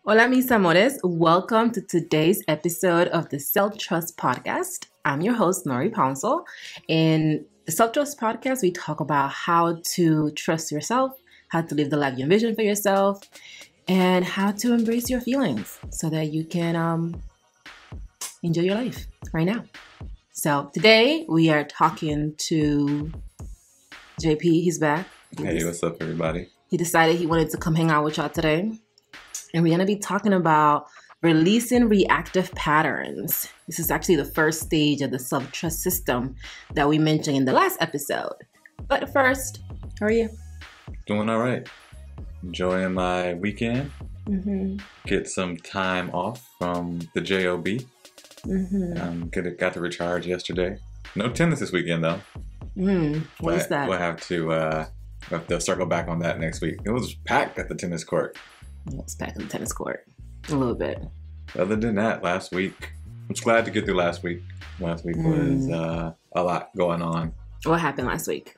Hola, mis amores. Welcome to today's episode of the Self-Trust Podcast. I'm your host, Nory Pouncil. In the Self-Trust Podcast, we talk about how to trust yourself, how to live the life you envision for yourself, and how to embrace your feelings so that you can enjoy your life right now. So today we are talking to JP. He's back. Hey, what's up, everybody? He decided he wanted to come hang out with y'all today. And we're going to be talking about releasing reactive patterns. This is actually the first stage of the self-trust system that we mentioned in the last episode. But first, how are you? Doing all right. Enjoying my weekend. Get some time off from the job. Got to recharge yesterday. No tennis this weekend, though. What is that? We'll have to circle back on that next week. It was packed at the tennis court. It's back in the tennis court a little bit. Other than that, last week, I'm just glad to get through last week. Last week was a lot going on. What happened last week?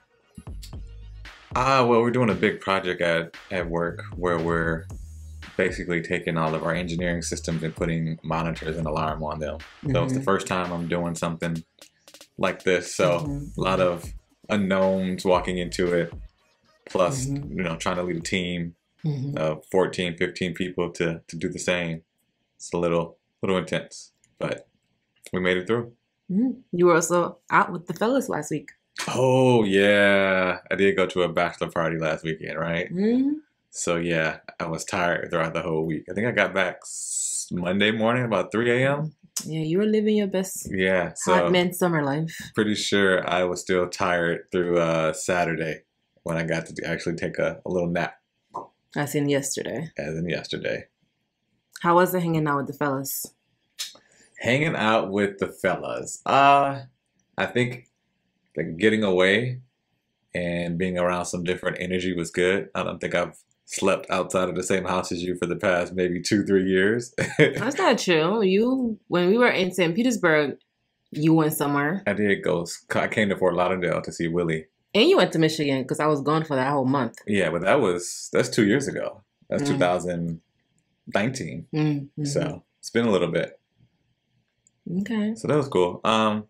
Well, we're doing a big project at work where we're basically taking all of our engineering systems and putting monitors and alarm on them. So it's the first time I'm doing something like this. So a lot of unknowns walking into it, plus, trying to lead a team. 14, 15 people to do the same. It's a little intense, but we made it through. You were also out with the fellas last week. Oh, yeah. I did go to a bachelor party last weekend, right? So, yeah, I was tired throughout the whole week. I think I got back Monday morning about 3 a.m. Yeah, you were living your best hot man summer life. Pretty sure I was still tired through Saturday when I got to actually take a little nap. As in yesterday. How was it hanging out with the fellas? Hanging out with the fellas. I think getting away and being around some different energy was good. I don't think I've slept outside of the same house as you for the past maybe 2-3 years. That's not true. When we were in St. Petersburg, you went somewhere. I did go. I came to Fort Lauderdale to see Willie. And you went to Michigan because I was gone for that whole month. Yeah, but that's 2 years ago. That's 2019. So it's been a little bit. Okay. So that was cool. I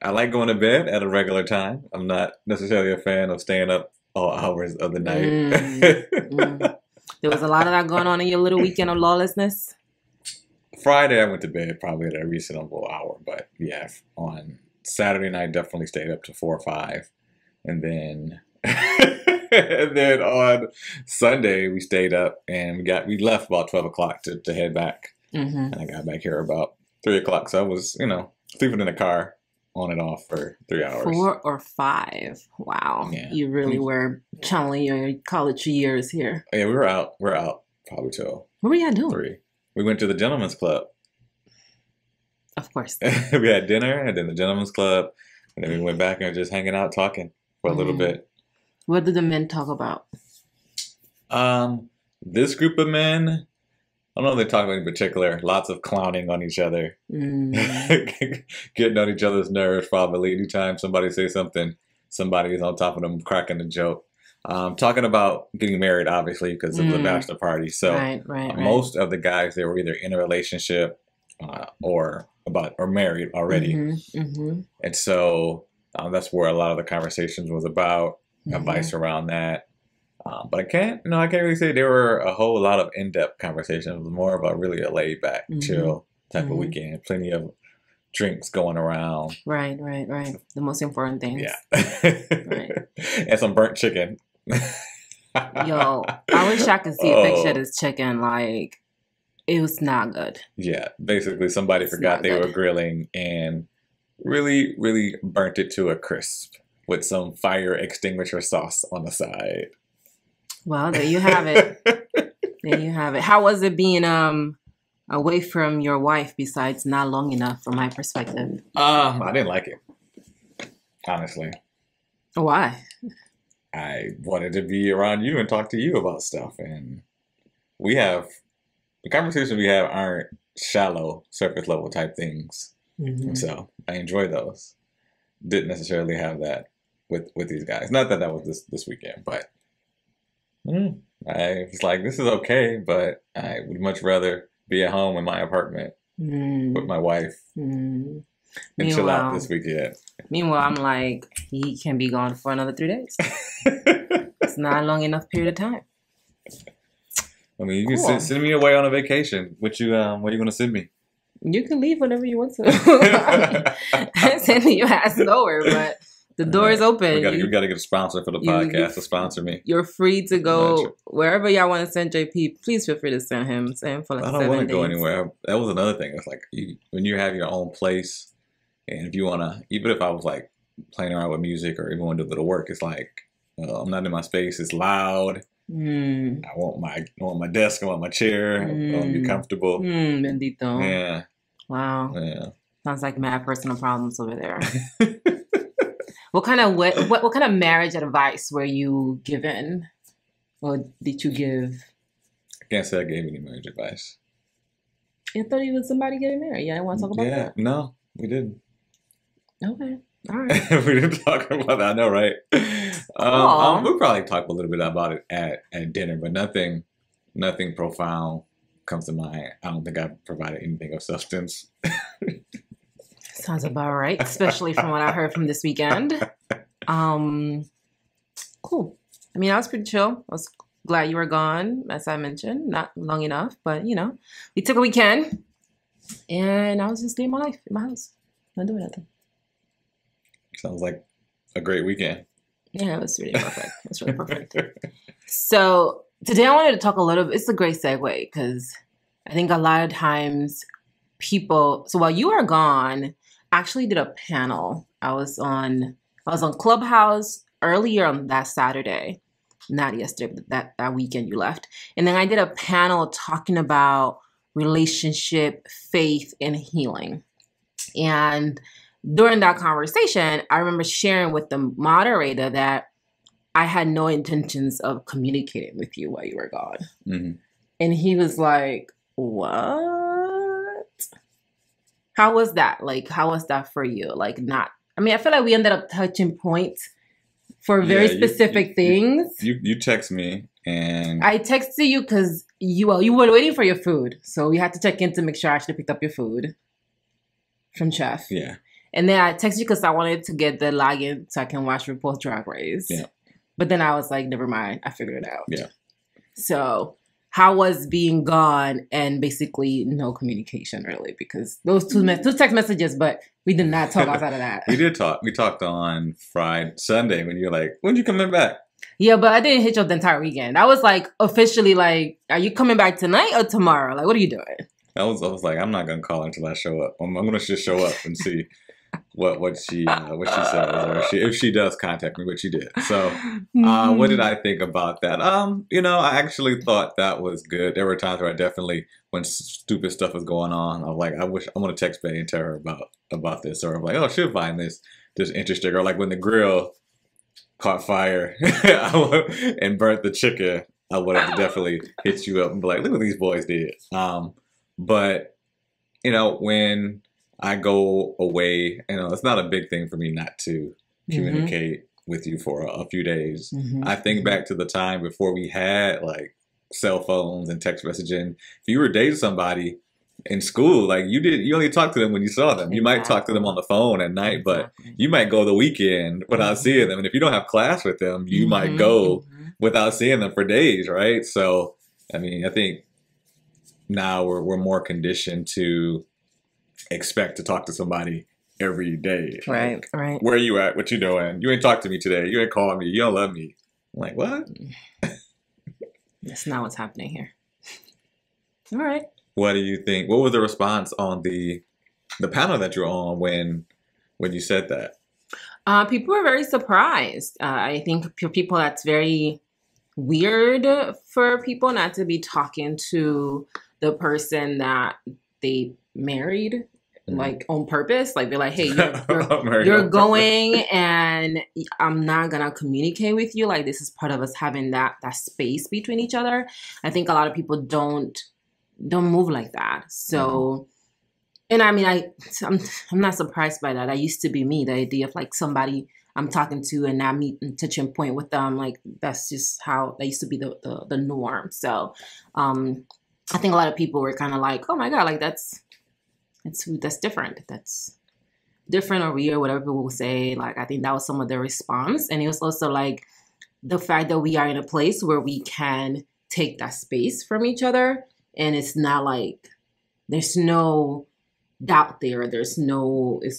like going to bed at a regular time. I'm not necessarily a fan of staying up all hours of the night. There was a lot of that going on in your little weekend of lawlessness. Friday I went to bed probably at a reasonable hour, but yeah, on Saturday night definitely stayed up to 4 or 5. And then on Sunday we stayed up and we left about 12 o'clock to head back. And I got back here about 3 o'clock. So I was, sleeping in the car on and off for 3 hours. 4 or 5. Wow. Yeah. You really were channeling your college years here. Yeah, we were out probably till what were y'all doing? 3. We went to the gentleman's club. Of course. We had dinner and then the gentleman's club. And then we went back and just hanging out talking for a little bit. What did the men talk about? This group of men, I don't know if they talk about in particular. Lots of clowning on each other. Getting on each other's nerves probably. Anytime somebody says something, somebody is on top of them cracking a joke. Talking about getting married, obviously, because of the bachelor party. So most of the guys, they were either in a relationship or married already. And so that's where a lot of the conversations was about, advice around that. But I can't really say there were a whole lot of in-depth conversations. It was more about really a laid-back, chill type of weekend. Plenty of drinks going around. Right. The most important things. Yeah. And some burnt chicken. Yo, I wish I could see a picture of this chicken. Like, it was not good. Yeah, basically somebody forgot they were grilling and really, really burnt it to a crisp with some fire extinguisher sauce on the side. Well, there you have it. How was it being away from your wife besides not long enough from my perspective? I didn't like it. Honestly. Why? I wanted to be around you and talk to you about stuff. And the conversations we have aren't shallow, surface level type things. And so I enjoy those. Didn't necessarily have that with these guys. Not that was this weekend, but I was like, this is okay, but I would much rather be at home in my apartment with my wife and chill out this weekend. Meanwhile, I'm like, he can be gone for another 3 days. It's not a long enough period of time. I mean, you can send me away on a vacation. Where you going to send me? You can leave whenever you want to. I'm sending your ass nowhere, but the door is open. We got to get a sponsor for the podcast to sponsor me. You're free to go wherever y'all want to send JP. Please feel free to send him. Send him for like 7 days. I don't want to go anywhere. That was another thing. It's like when you have your own place, and if you want to, even if I was like playing around with music or even want to do a little work, it's like I'm not in my space. It's loud. I want my desk. I want my chair. I want to be comfortable. Bendito. Yeah. Wow. Yeah. Sounds like mad personal problems over there. What kind of marriage advice were you given, or did you give? I can't say I gave any marriage advice. I thought you was somebody getting married. Yeah, I want to talk about that. Yeah, no, we didn't. Okay, all right. We didn't talk about that. I know, right? We'll probably talk a little bit about it at dinner, but nothing profound comes to mind. I don't think I provided anything of substance. Sounds about right, especially from what I heard from this weekend. Cool. I mean, I was pretty chill. I was glad you were gone, as I mentioned. Not long enough, but we took a weekend, and I was just living my life in my house, not doing nothing. Sounds like a great weekend. Yeah, it was really perfect. It was really perfect. So today I wanted to talk a little bit. It's a great segue because I think a lot of times people. So while you were gone, I actually did a panel. I was on Clubhouse earlier on that Saturday, not yesterday, but that weekend you left. And then I did a panel talking about relationship, faith, and healing. And during that conversation, I remember sharing with the moderator that I had no intentions of communicating with you while you were gone. Mm-hmm. And he was like, what? How was that? Like, how was that for you? Like, I feel like we ended up touching points for very specific things. You text me and I texted you because you were waiting for your food. So we had to check in to make sure I actually picked up your food from Chef. Yeah. And then I texted you because I wanted to get the login so I can watch RuPaul's Drag Race. Yeah. But then I was like, never mind. I figured it out. Yeah. So how was being gone and basically no communication really? Because those two text messages, but we did not talk outside of that. We did talk. We talked on Sunday when you're like, when you coming back? Yeah, but I didn't hit you up the entire weekend. I was like officially like, are you coming back tonight or tomorrow? Like, what are you doing? I was like, I'm not gonna call until I show up. I'm gonna just show up and see what she says, or if she does contact me, what she did. So, what did I think about that? I actually thought that was good. There were times where I definitely, when stupid stuff was going on, I was like, I want to text Betty and tell her about this, or I'm like, oh, she'll find this interesting, or like when the grill caught fire and burnt the chicken, I would have definitely hit you up and be like, look what these boys did. But when I go away, it's not a big thing for me not to communicate with you for a few days. I think back to the time before we had like cell phones and text messaging. If you were dating somebody in school, like you only talked to them when you saw them. You might talk to them on the phone at night, but you might go the weekend without seeing them. And if you don't have class with them, you might go without seeing them for days, right? So, I mean, I think now we're more conditioned to expect to talk to somebody every day. Right, like, right. Where are you at? What you doing? You ain't talked to me today. You ain't called me. You don't love me. I'm like, what? That's not what's happening here. All right. What do you think? What was the response on the panel that you were on when you said that? People were very surprised. I think for people that's very weird for people not to be talking to the person that they married, like on purpose. Like they're like, hey, you're going and I'm not gonna communicate with you. Like this is part of us having that space between each other. I think a lot of people don't move like that. So, and I mean, I'm not surprised by that. I used to be me, the idea of like somebody I'm talking to and not meet and touching point with them. Like that's just how that used to be the norm. So I think a lot of people were kind of like, oh my God, like that's different. That's different or weird, whatever people will say. Like I think that was some of the response. And it was also like the fact that we are in a place where we can take that space from each other. And it's not like there's no doubt there. It's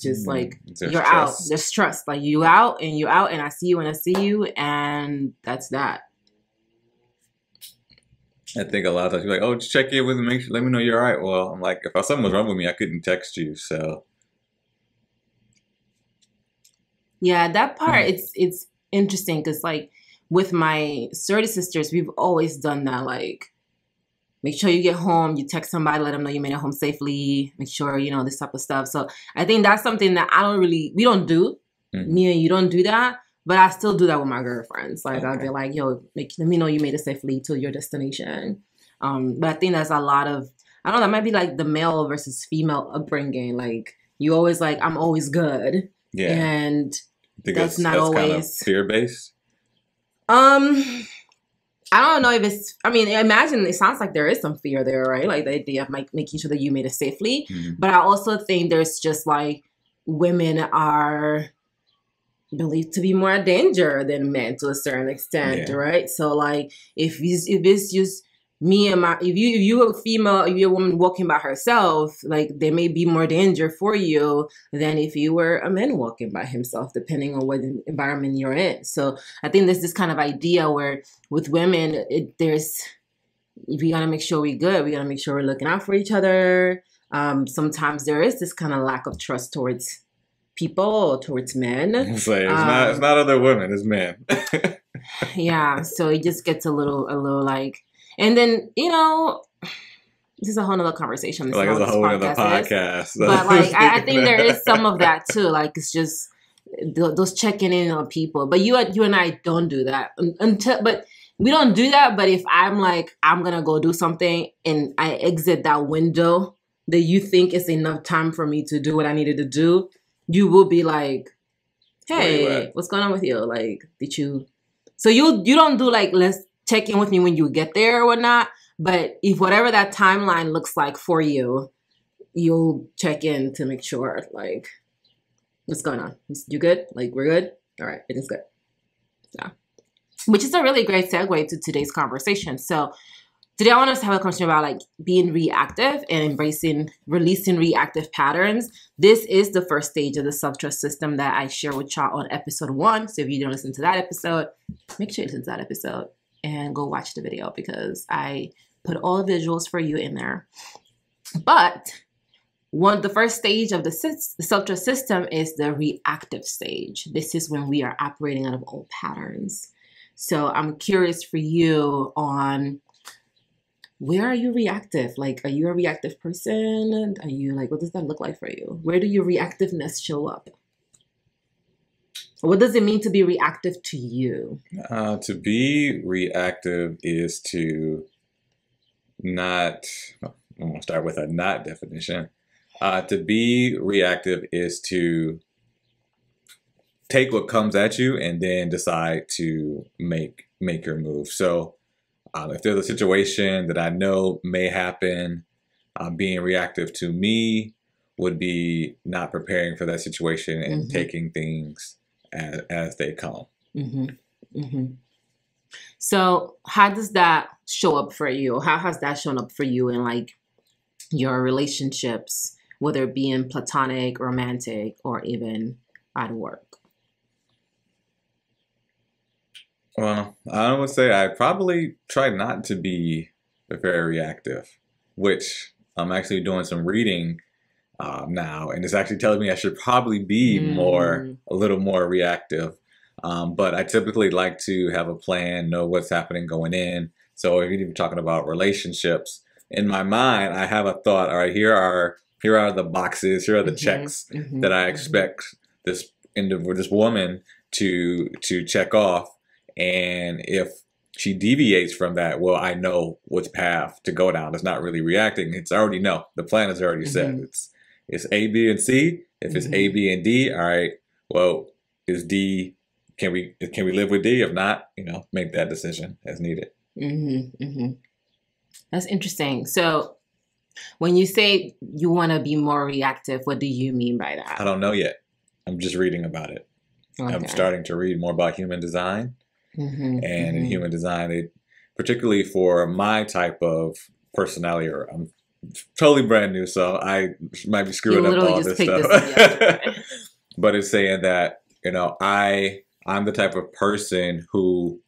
just like you're trust. Out. There's trust. Like you out and I see you when I see you. And that's that. I think a lot of times you're like, oh, just check in with me, let me know you're all right. Well, I'm like, if something was wrong with me, I couldn't text you. So yeah, that part, it's interesting because like with my sorority sisters, we've always done that. Like, make sure you get home, you text somebody, let them know you made it home safely, make sure, you know, this type of stuff. So I think that's something that we don't do. Me and you don't do that. But I still do that with my girlfriends. Like, I'll be like, yo, let me know you made it safely to your destination. But I think there's a lot of, I don't know, that might be like the male versus female upbringing. Like, you always like, I'm always good. Yeah. And that's not always kind of fear-based. I don't know if it's, I mean, imagine it sounds like there is some fear there, right? Like the idea of making sure that you made it safely. But I also think there's just like women are believed to be more a danger than men to a certain extent, right? So like if it's just me and if you're a female, if you're a woman walking by herself, like there may be more danger for you than if you were a man walking by himself, depending on what environment you're in. So I think there's this kind of idea where with women, we gotta make sure we're good. We gotta make sure we're looking out for each other. Sometimes there is this kind of lack of trust towards people or towards men. It's not other women, it's men. Yeah, so it just gets a little like, and then, you know, this is a whole nother conversation. Like it's a whole other podcast. But like, I think there is some of that too. Like it's just those checking in on people. But you and I don't do that but we don't do that. But if I'm like, I'm going to go do something and I exit that window that you think is enough time for me to do what I needed to do, you will be like, hey, what's going on with you? Like, did you? So you don't do like, let's check in with me when you get there or whatnot. But if whatever that timeline looks like for you, you'll check in to make sure, like, what's going on? You good? Like, we're good? All right, it is good. Yeah. Which is a really great segue to today's conversation. So today I want us to have a conversation about like being reactive and releasing reactive patterns. This is the first stage of the self-trust system that I share with y'all on episode 1. So if you didn't listen to that episode, make sure you listen to that episode and go watch the video because I put all the visuals for you in there. But the first stage of the self-trust system is the reactive stage. This is when we are operating out of old patterns. So I'm curious for you on, where are you reactive? Like, are you a reactive person? Are you like, what does that look like for you? Where do your reactiveness show up? What does it mean to be reactive to you? To be reactive is to not, I'm going to start with a not definition. To be reactive is to take what comes at you and then decide to make your move. So if there's a situation that I know may happen, being reactive to me would be not preparing for that situation and taking things as they come. So how does that show up for you? How has that shown up for you in like your relationships, whether it be in platonic, romantic, or even at work? Well, I would say I probably try not to be very reactive, which I'm actually doing some reading now, and it's actually telling me I should probably be a little more reactive. But I typically like to have a plan, know what's happening going in. So if you're even talking about relationships, in my mind, I have a thought. All right, here are the boxes, here are the checks that I expect this woman to check off. And if she deviates from that, well, I know which path to go down. It's not really reacting. It's already the plan is already set. It's A, B, and C. If it's A, B, and D, all right, well, is D, can we live with D? If not, make that decision as needed. That's interesting. So when you say you want to be more reactive, what do you mean by that? I don't know yet. I'm just reading about it. Okay. I'm starting to read more about human design. And in human design, particularly for my type of personality, or I'm totally brand new, so I might be screwing up all this stuff. But it's saying that, I'm the type of person who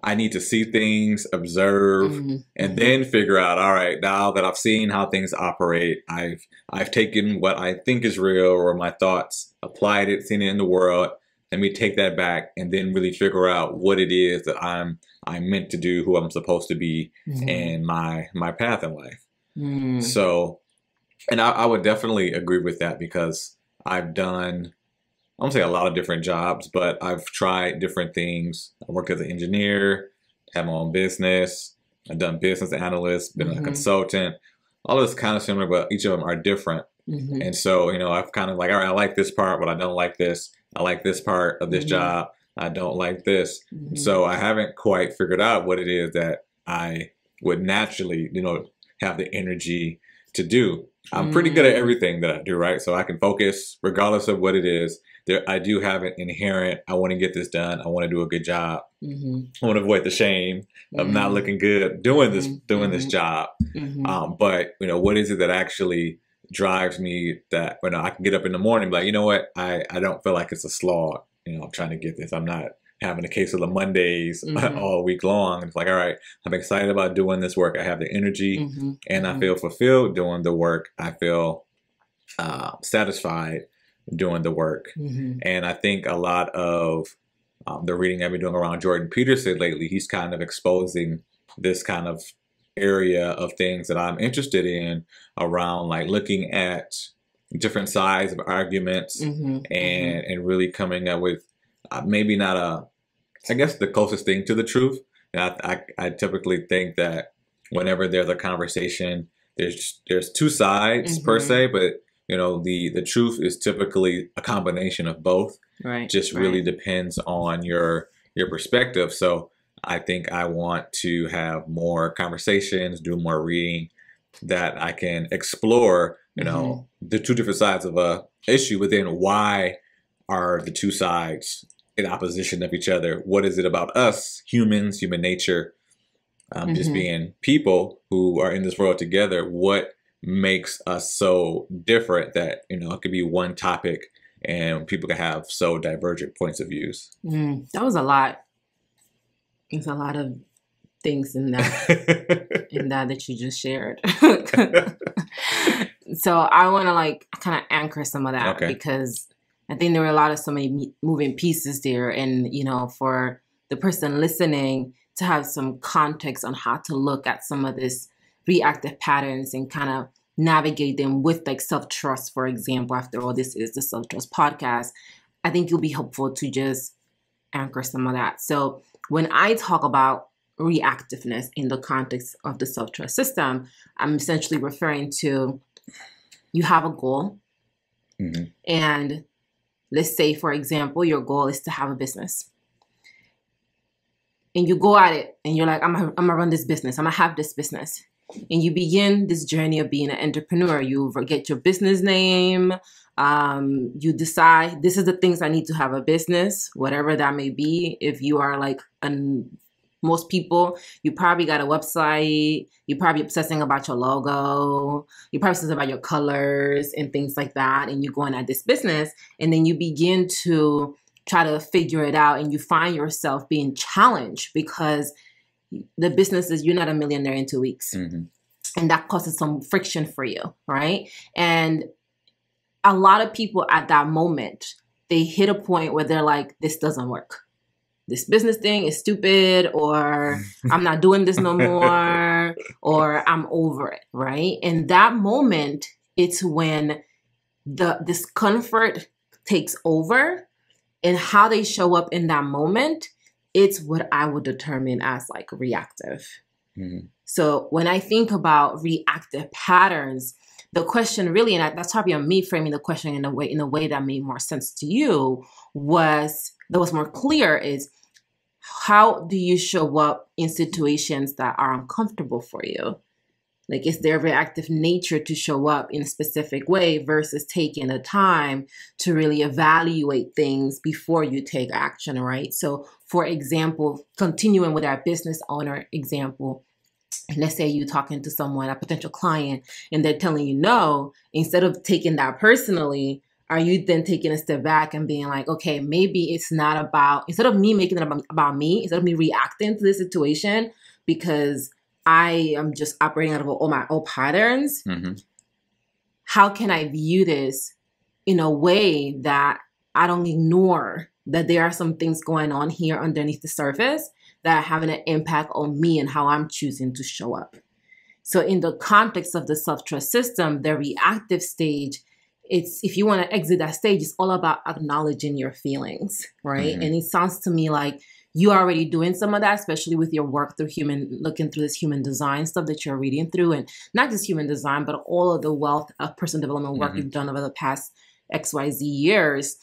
I need to see things, observe, and then figure out, all right, now that I've seen how things operate, I've taken what I think is real or my thoughts, applied it, seen it in the world. Let me take that back and then really figure out what it is that I'm meant to do, who I'm supposed to be, and my path in life. So, and I would definitely agree with that, because I've done, I won't say a lot of different jobs, but I've tried different things. I worked as an engineer, had my own business. I've done business analyst, been a consultant. All this kind of similar, but each of them are different. And so, I've kind of like, all right, I like this part, but I don't like this. I like this part of this job. I don't like this. So I haven't quite figured out what it is that I would naturally, have the energy to do. I'm pretty good at everything that I do, right? So I can focus regardless of what it is. I do have an inherent, I want to get this done. I want to do a good job. I want to avoid the shame of not looking good doing this job. But, what is it that actually drives me that, I can get up in the morning and be like, you know what, I don't feel like it's a slog, I'm trying to get this. I'm not having a case of the Mondays all week long. It's like, all right, I'm excited about doing this work. I have the energy and I feel fulfilled doing the work. I feel satisfied doing the work. And I think a lot of the reading I've been doing around Jordan Peterson lately, he's kind of exposing this kind of area of things that I'm interested in, around like looking at different sides of arguments and really coming up with maybe not I guess the closest thing to the truth. And I typically think that whenever there's a conversation, there's two sides per se, but the truth is typically a combination of both. Right. Just really depends on your perspective. So I think I want to have more conversations, do more reading, that I can explore, the two different sides of a issue, but then why are the two sides in opposition of each other? What is it about us, humans, human nature, just being people who are in this world together? What makes us so different that, it could be one topic and people can have so divergent points of views? That was a lot. There's a lot of things in that that you just shared. So I want to kind of anchor some of that, because I think there were so many moving pieces there. And, for the person listening to have some context on how to look at some of this reactive patterns and kind of navigate them with self-trust, for example. After all, this is the Self-Trust podcast. I think it'll be helpful to just anchor some of that. So when I talk about reactiveness in the context of the self-trust system, I'm essentially referring to, you have a goal. And let's say, for example, your goal is to have a business. And you go at it and you're like, I'm gonna run this business. I'm gonna have this business. And you begin this journey of being an entrepreneur. You get your business name. You decide, this is the things I need to have a business, whatever that may be. If you are most people, you probably got a website. You're probably obsessing about your logo. You're probably obsessing about your colors and things like that. And you're going at this business, and then you begin to try to figure it out, and you find yourself being challenged because the business is, you're not a millionaire in 2 weeks. And that causes some friction for you, right? And a lot of people at that moment, they hit a point where they're like, this doesn't work. This business thing is stupid, or I'm not doing this no more, or I'm over it, right? And that moment, it's when the discomfort takes over, and how they show up in that moment, it's what I would determine as reactive. So when I think about reactive patterns, the question really, and that's probably on me framing the question in a way that made more sense to you, that was more clear, is how do you show up in situations that are uncomfortable for you? Like, is there a reactive nature to show up in a specific way versus taking the time to really evaluate things before you take action, right? So, for example, continuing with our business owner example, let's say you're talking to someone, a potential client, and they're telling you no, instead of taking that personally, are you then taking a step back and being like, okay, maybe it's not about, instead of me making it about me, instead of me reacting to this situation because I am just operating out of all my old patterns, how can I view this in a way that I don't ignore that there are some things going on here underneath the surface that are having an impact on me and how I'm choosing to show up? So in the context of the self-trust system, the reactive stage, if you want to exit that stage, it's all about acknowledging your feelings, right? And it sounds to me like you're already doing some of that, especially with your work looking through this human design stuff that you're reading through, and not just human design, but all of the wealth of personal development work you've done over the past XYZ years,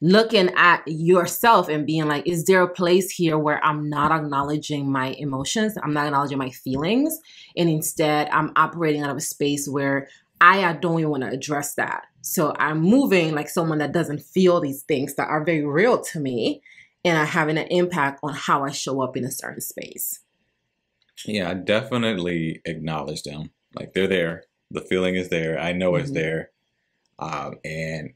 looking at yourself and being like, is there a place here where I'm not acknowledging my emotions? I'm not acknowledging my feelings. And instead I'm operating out of a space where I don't even want to address that. So I'm moving like someone that doesn't feel these things that are very real to me, and are having an impact on how I show up in a certain space. Yeah, I definitely acknowledge them. Like, they're there. The feeling is there. I know it's there. And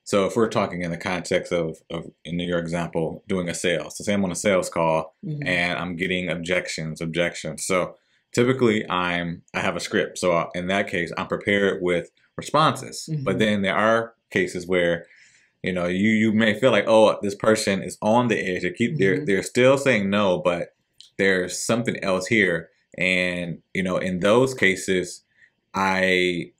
so if we're talking in the context of in your example, doing a sale. So say I'm on a sales call and I'm getting objections. So typically I have a script. So in that case, I'm prepared with responses. But then there are cases where, you know, you may feel like, oh, this person is on the edge. They're still saying no, but there's something else here. And, you know, in those cases, I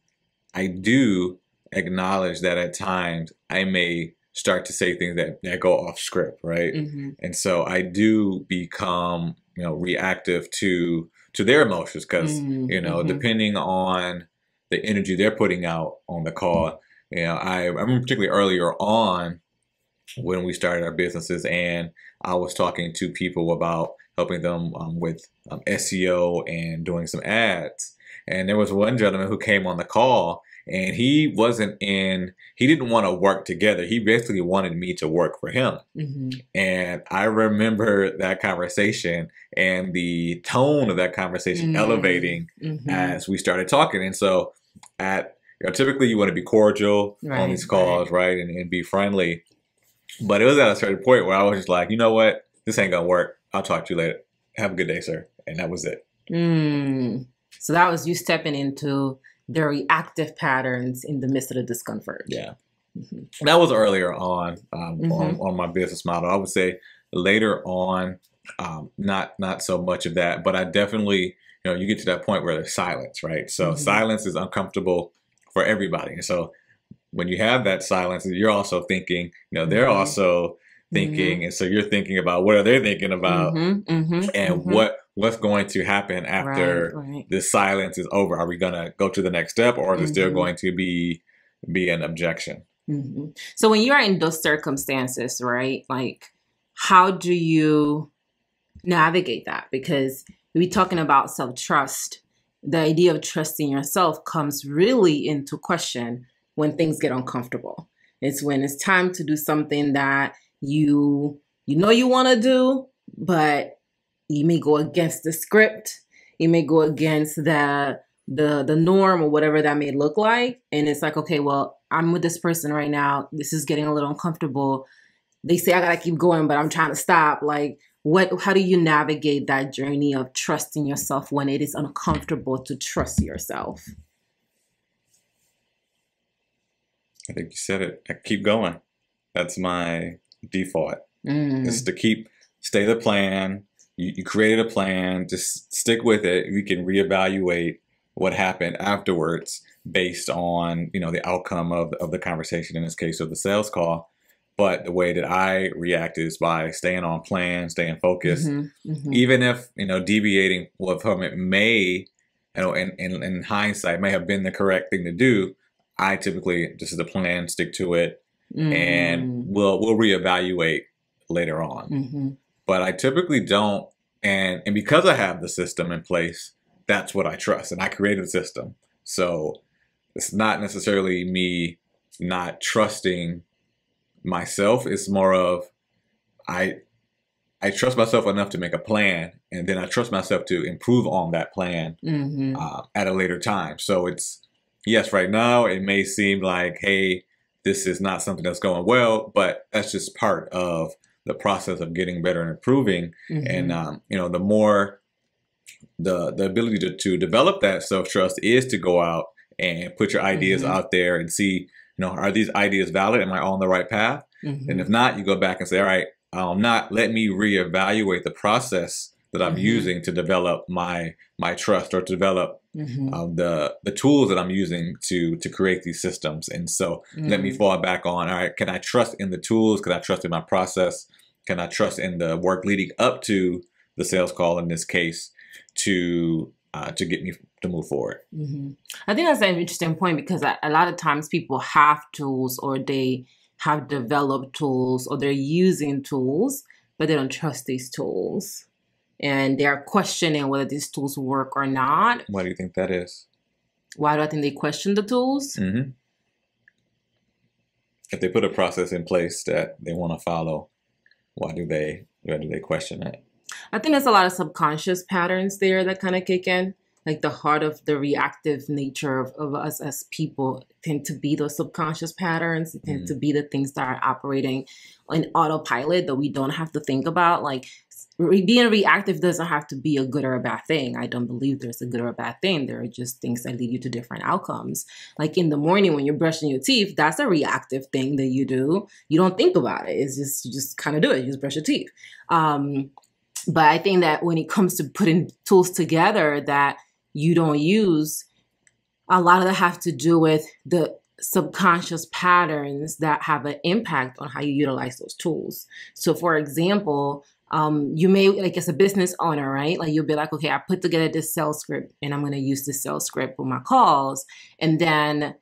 do acknowledge that at times I may start to say things that go off script, right? And so I do become, you know, reactive to their emotions because, you know, depending on the energy they're putting out on the call. You know, I remember particularly earlier on when we started our businesses, and I was talking to people about helping them with SEO and doing some ads. And there was one gentleman who came on the call, and he didn't want to work together. He basically wanted me to work for him. And I remember that conversation and the tone of that conversation elevating as we started talking. And so typically you want to be cordial on these calls, right? And be friendly. But it was at a certain point where I was just like, you know what? This ain't going to work. I'll talk to you later. Have a good day, sir. And that was it. So that was you stepping into the reactive patterns in the midst of the discomfort. Yeah. That was earlier on my business model. I would say later on, not so much of that. But I definitely, you know, you get to that point where there's silence, right? So silence is uncomfortable for everybody. And so when you have that silence, you're also thinking, you know, they're also thinking. And so you're thinking about what are they thinking about and what's going to happen after this silence is over. Are we going to go to the next step, or is it still going to be an objection? So when you are in those circumstances, right, like how do you navigate that? Because we're talking about self-trust. The idea of trusting yourself comes really into question when things get uncomfortable. It's when it's time to do something that you know you want to do, but you may go against the script. You may go against the norm or whatever that may look like. And it's like, okay, well, I'm with this person right now. This is getting a little uncomfortable. They say I gotta keep going, but I'm trying to stop. Like, how do you navigate that journey of trusting yourself when it is uncomfortable to trust yourself? I think you said it. I keep going. That's my default. Is to stay the plan. You created a plan. Just stick with it. We can reevaluate what happened afterwards based on, you know, the outcome of the conversation, in this case of the sales call. But the way that I react is by staying on plan, staying focused, even if, you know, deviating from it may you know, in hindsight may have been the correct thing to do, I typically, this is the plan, stick to it, and we'll reevaluate later on. But I typically don't, and because I have the system in place, that's what I trust, and I created the system. So it's not necessarily me not trusting myself. It's more of I trust myself enough to make a plan, and then I trust myself to improve on that plan at a later time. So it's, yes, right now it may seem like, hey, this is not something that's going well, but that's just part of the process of getting better and improving. And you know, the more the ability to develop that self-trust is to go out and put your ideas out there and see, you know, are these ideas valid? Am I on the right path? And if not, you go back and say, all right, let me reevaluate the process that I'm using to develop my trust, or to develop the tools that I'm using to create these systems. And so let me fall back on, all right, can I trust in the tools? Can I trust in my process? Can I trust in the work leading up to the sales call in this case to get me to move forward? I think that's an interesting point, because a lot of times people have tools, or they have developed tools, or they're using tools, but they don't trust these tools. And they're questioning whether these tools work or not. Why do you think that is? Why do I think they question the tools? If they put a process in place that they want to follow, why do they question it? I think there's a lot of subconscious patterns there that kind of kick in. Like the heart of the reactive nature of us as people tend to be those subconscious patterns, tend to be the things that are operating in autopilot that we don't have to think about. Like being reactive doesn't have to be a good or a bad thing. I don't believe there's a good or a bad thing. There are just things that lead you to different outcomes. Like in the morning when you're brushing your teeth, that's a reactive thing that you do. You don't think about it. It's just, you just kind of do it. You just brush your teeth. But I think that when it comes to putting tools together that you don't use, a lot of that have to do with the subconscious patterns that have an impact on how you utilize those tools. So for example, you may, like as a business owner, right? Like you'll be like, okay, I put together this sales script and I'm going to use this sales script for my calls. And then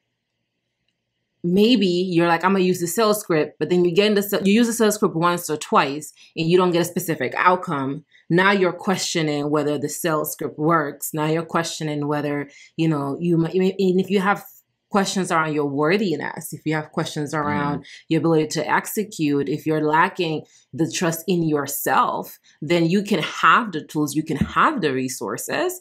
maybe you're like, I'm going to use the sales script, but then you use the sales script once or twice and you don't get a specific outcome. Now you're questioning whether the sales script works. Now you're questioning whether, you know, and if you have questions around your worthiness, if you have questions around your ability to execute, if you're lacking the trust in yourself, then you can have the tools, you can have the resources,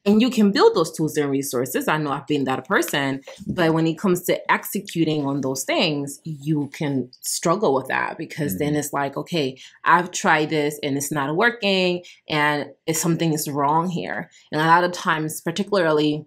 and you can build those tools and resources. I know I've been that person, but when it comes to executing on those things, you can struggle with that, because then it's like, okay, I've tried this and it's not working, and something is wrong here. And a lot of times, particularly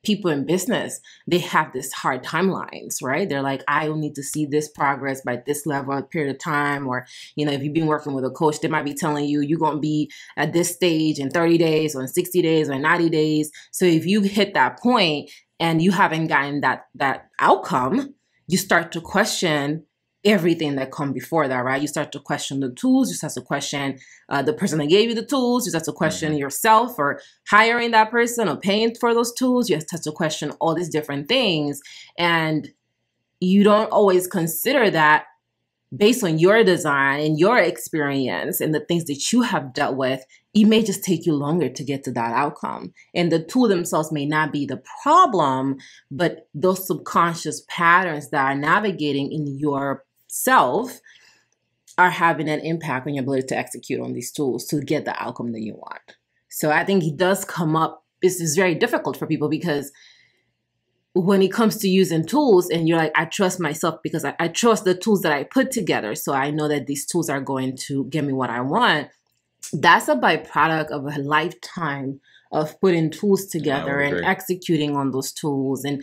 people in business, they have this hard timelines, right? They're like, I will need to see this progress by this level, period of time. Or, you know, if you've been working with a coach, they might be telling you, you're going to be at this stage in 30 days or in 60 days or 90 days. So if you hit that point and you haven't gotten that outcome, you start to question everything that come before that, right? You start to question the tools. You start to question the person that gave you the tools. You start to question yourself for hiring that person or paying for those tools. You start to question all these different things. And you don't always consider that based on your design and your experience and the things that you have dealt with, it may just take you longer to get to that outcome. And the tool themselves may not be the problem, but those subconscious patterns that are navigating in yourself are having an impact on your ability to execute on these tools to get the outcome that you want. So I think it does come up. This is very difficult for people, because when it comes to using tools and you're like, I trust myself because I trust the tools that I put together. So I know that these tools are going to get me what I want. That's a byproduct of a lifetime of putting tools together and executing on those tools and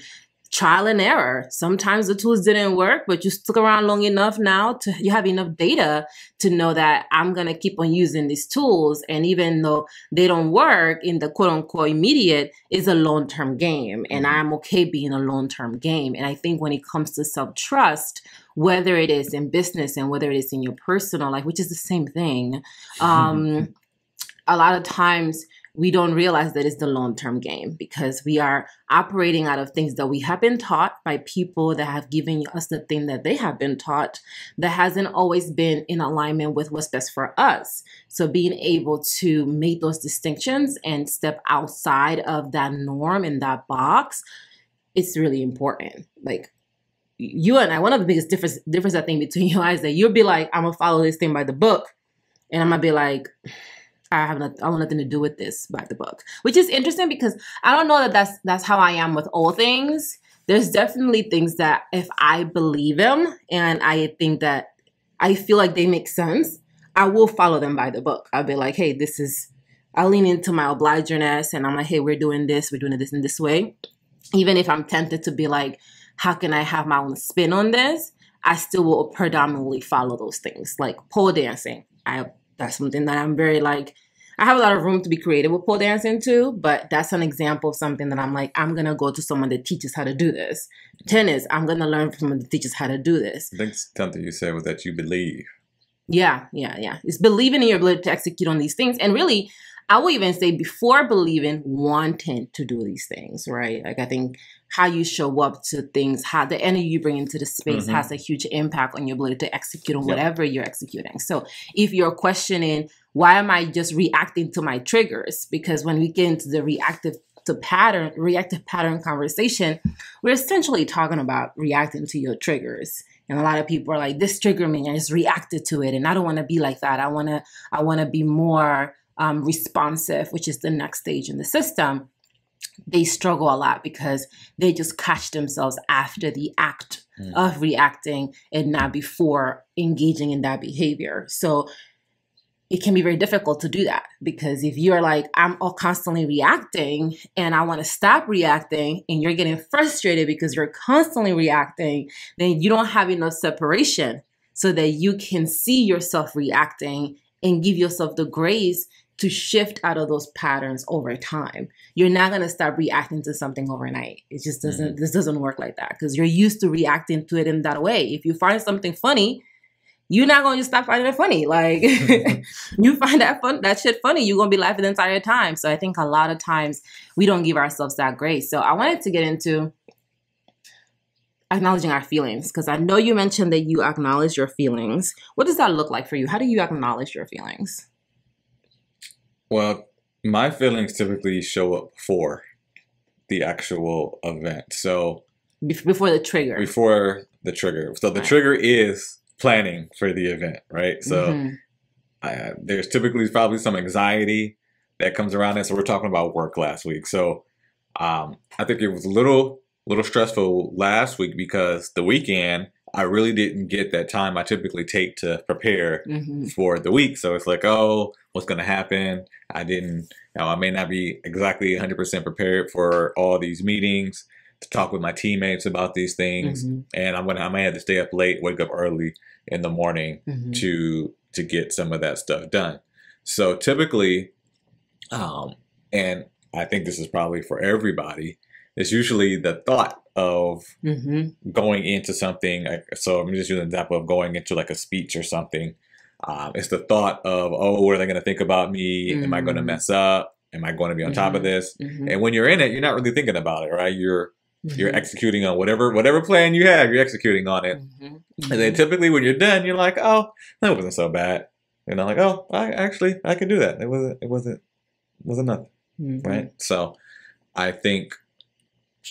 trial and error. Sometimes the tools didn't work, but you stuck around long enough now to you have enough data to know that I'm going to keep on using these tools. And even though they don't work in the quote unquote immediate, it's a long-term game. And I'm okay being a long-term game. And I think when it comes to self-trust, whether it is in business and whether it is in your personal life, which is the same thing, a lot of times we don't realize that it's the long-term game because we are operating out of things that we have been taught by people that have given us the thing that they have been taught that hasn't always been in alignment with what's best for us. So being able to make those distinctions and step outside of that norm and that box, it's really important. Like you and I, one of the biggest difference I think between you and I is that you'll be like, I'm gonna follow this thing by the book, and I'm gonna be like, I want nothing to do with this by the book, which is interesting because I don't know that that's how I am with all things. There's definitely things that if I believe them and I think that I feel like they make sense, I will follow them by the book. I'll be like, hey, I'll lean into my obligerness and I'm like, hey, we're doing this in this way. Even if I'm tempted to be like, how can I have my own spin on this? I still will predominantly follow those things. Like pole dancing. That's something that I'm very like, I have a lot of room to be creative with pole dancing too, but that's an example of something that I'm like, I'm going to go to someone that teaches how to do this. Tennis, I'm going to learn from someone that teaches how to do this. I think something you said was that you believe. Yeah. It's believing in your ability to execute on these things. And really, I will even say before believing, wanting to do these things, right? Like I think how you show up to things, how the energy you bring into the space has a huge impact on your ability to execute on whatever you're executing. So if you're questioning, why am I just reacting to my triggers? Because when we get into the reactive pattern conversation, we're essentially talking about reacting to your triggers. And a lot of people are like, this triggered me, I just reacted to it. And I don't want to be like that. I want to be more responsive, which is the next stage in the system. They struggle a lot because they just catch themselves after the act of reacting and not before engaging in that behavior. So it can be very difficult to do that because if you're like, I'm constantly reacting and I want to stop reacting and you're getting frustrated because you're constantly reacting, then you don't have enough separation so that you can see yourself reacting and give yourself the grace to shift out of those patterns over time. You're not going to start reacting to something overnight. It just doesn't, this doesn't work like that because you're used to reacting to it in that way. If you find something funny, you're not going to stop finding it funny. Like you find that shit funny, you're going to be laughing the entire time. So I think a lot of times we don't give ourselves that grace. So I wanted to get into acknowledging our feelings because I know you mentioned that you acknowledge your feelings. What does that look like for you? How do you acknowledge your feelings? Well, my feelings typically show up before the actual event. So before the trigger. Before the trigger. So the trigger is planning for the event, right? So there's typically probably some anxiety that comes around it. So we're talking about work last week. So I think it was a little stressful last week because the weekend, I really didn't get that time I typically take to prepare for the week. So it's like, oh, what's going to happen? I may not be exactly 100% prepared for all these meetings to talk with my teammates about these things. And I may have to stay up late, wake up early in the morning to get some of that stuff done. So typically, and I think this is probably for everybody, it's usually the thought of going into something. So I'm just using an example of going into like a speech or something. It's the thought of, oh, what are they going to think about me? Am I going to mess up? Am I going to be on top of this? And when you're in it, you're not really thinking about it, right? You're executing on whatever plan you have, you're executing on it. And then typically when you're done, you're like, oh, that wasn't so bad. And I'm like, oh, I can do that. It wasn't nothing, right? So I think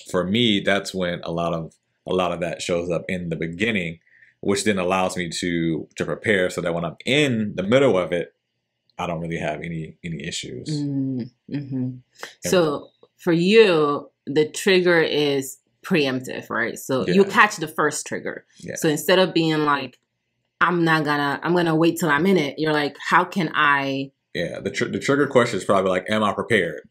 for me, that's when a lot of that shows up in the beginning, which then allows me to prepare so that when I'm in the middle of it, I don't really have any issues. So for you, the trigger is preemptive, right? So you catch the first trigger. So instead of being like, I'm gonna wait till I'm in it, you're like, how can I? Yeah, the trigger question is probably like, am I prepared?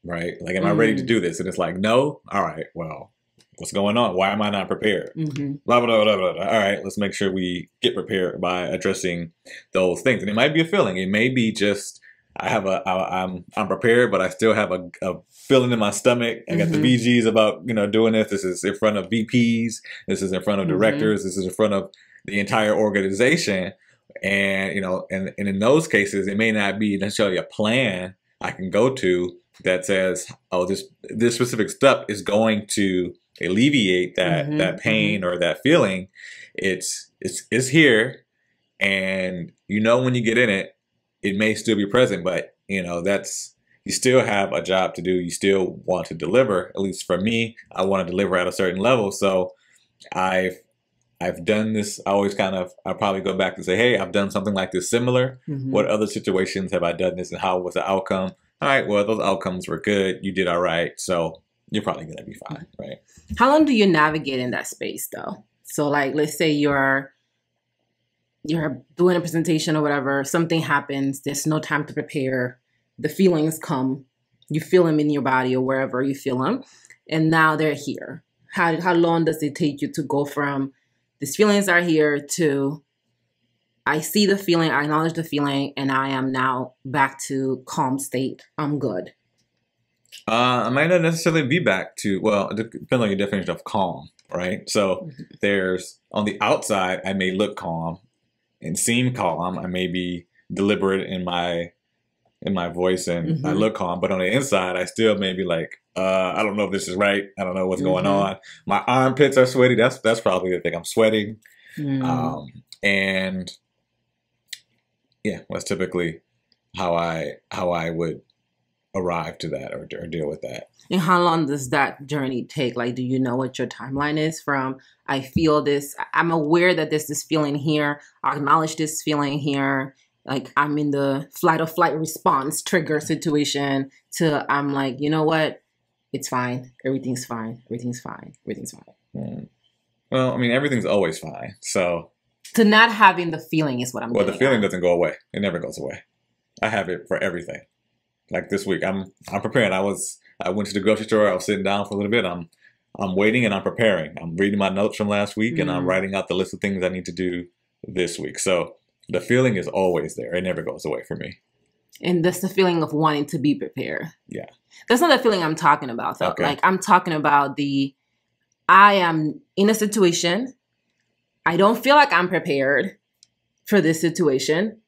Right? Like, am I ready to do this? And it's like, no. All right, well, what's going on? Why am I not prepared? Blah, blah, blah, blah, blah. All right, let's make sure we get prepared by addressing those things. And it might be a feeling. It may be just, I'm prepared, but I still have a feeling in my stomach. I got the BGs about, doing this. This is in front of VPs. This is in front of directors. This is in front of the entire organization. And, you know, and in those cases, it may not be necessarily a plan I can go to that says, oh, this specific step is going to alleviate that pain or that feeling. It's here, and you know when you get in it, it may still be present, but you know you still have a job to do. You still want to deliver. At least for me, I want to deliver at a certain level. So I've done this. I'll probably go back and say, hey, I've done something like this similar. What other situations have I done this, and how was the outcome? All right, well, those outcomes were good. You did all right. So you're probably going to be fine, right? How long do you navigate in that space, though? So, like, let's say you're doing a presentation or whatever, something happens, there's no time to prepare, the feelings come, you feel them in your body or wherever you feel them, and now they're here. How long does it take you to go from these feelings are here to I see the feeling, I acknowledge the feeling, and I am now back to calm state. I'm good. I might not necessarily be back to, well, it depends on your definition of calm, right? So there's, on the outside, I may look calm and seem calm. I may be deliberate in my voice and I look calm, but on the inside, I still may be like, I don't know if this is right. I don't know what's going on. My armpits are sweaty. That's probably the thing. I'm sweating. And yeah, that's typically how I would arrive to that or deal with that. And how long does that journey take? Like, do you know what your timeline is from I feel this, I'm aware that there's this feeling here, I acknowledge this feeling here, like I'm in the flight or flight response trigger situation, to I'm like, you know what? It's fine. Everything's fine. Everything's fine. Everything's fine. Well, I mean, everything's always fine. So to not having the feeling is what I'm Well, the feeling doesn't go away. It never goes away. I have it for everything. Like this week, I'm preparing. I went to the grocery store. I was sitting down for a little bit. I'm waiting and I'm preparing. I'm reading my notes from last week and I'm writing out the list of things I need to do this week. So the feeling is always there. It never goes away for me. And that's the feeling of wanting to be prepared. Yeah. That's not the feeling I'm talking about, though. Okay. Like, I'm talking about I am in a situation. I don't feel like I'm prepared for this situation.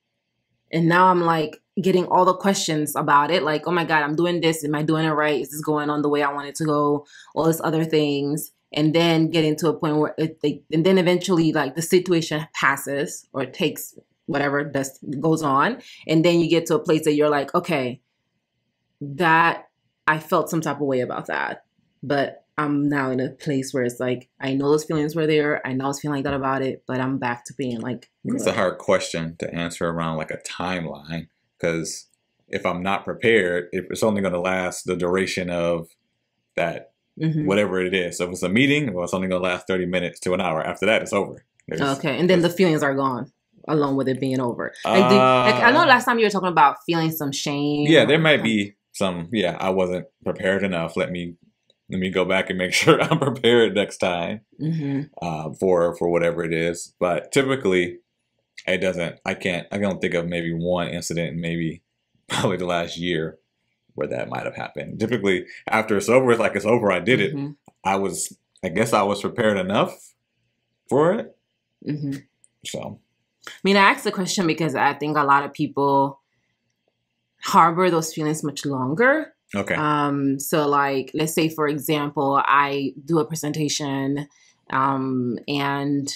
And now I'm like getting all the questions about it. Like, oh my God, I'm doing this. Am I doing it right? Is this going on the way I want it to go? All these other things. And then getting to a point where and then eventually like the situation passes or it takes whatever goes on. And then you get to a place that you're like, okay, that I felt some type of way about that. But I'm now in a place where it's like, I know those feelings were there. I know I was feeling like that about it, but I'm back to being like, it's a hard question to answer around like a timeline, because if I'm not prepared, it's only going to last the duration of that, whatever it is. So if it's a meeting, well, it's only going to last 30 minutes to an hour. After that, it's over. Okay. And then the feelings are gone along with it being over. Like, I know last time you were talking about feeling some shame. Yeah, there might be some, I wasn't prepared enough. Let me go back and make sure I'm prepared next time for whatever it is. But typically, it doesn't. I don't think of maybe one incident, maybe probably the last year, where that might have happened. Typically, after it's over, it's like it's over. I did it. I guess I was prepared enough for it. So, I mean, I asked the question because I think a lot of people harbor those feelings much longer. Okay. So like, let's say, for example, I do a presentation, and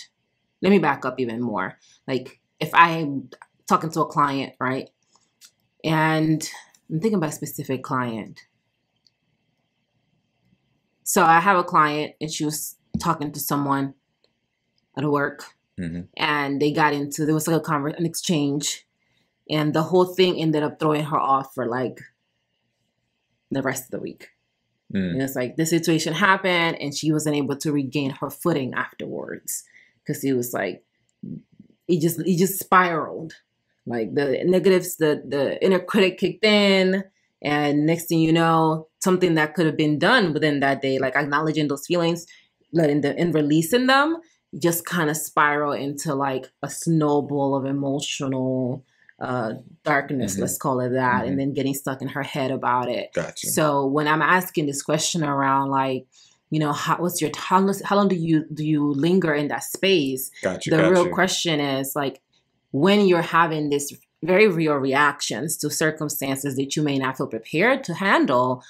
let me back up even more. Like if I'm talking to a client, right? And I'm thinking about a specific client. So I have a client and she was talking to someone at work and there was like an exchange, and the whole thing ended up throwing her off for like the rest of the week. And it's like the situation happened and she wasn't able to regain her footing afterwards, because it was like it just spiraled. Like the negatives, the inner critic kicked in, and next thing you know, something that could have been done within that day, like acknowledging those feelings, letting them and releasing them, just kind of spiral into like a snowball of emotional darkness, let's call it that, and then getting stuck in her head about it. Gotcha. So when I'm asking this question around like, you know, how long do you linger in that space? Gotcha. The real question is like, when you're having this very real reactions to circumstances that you may not feel prepared to handle,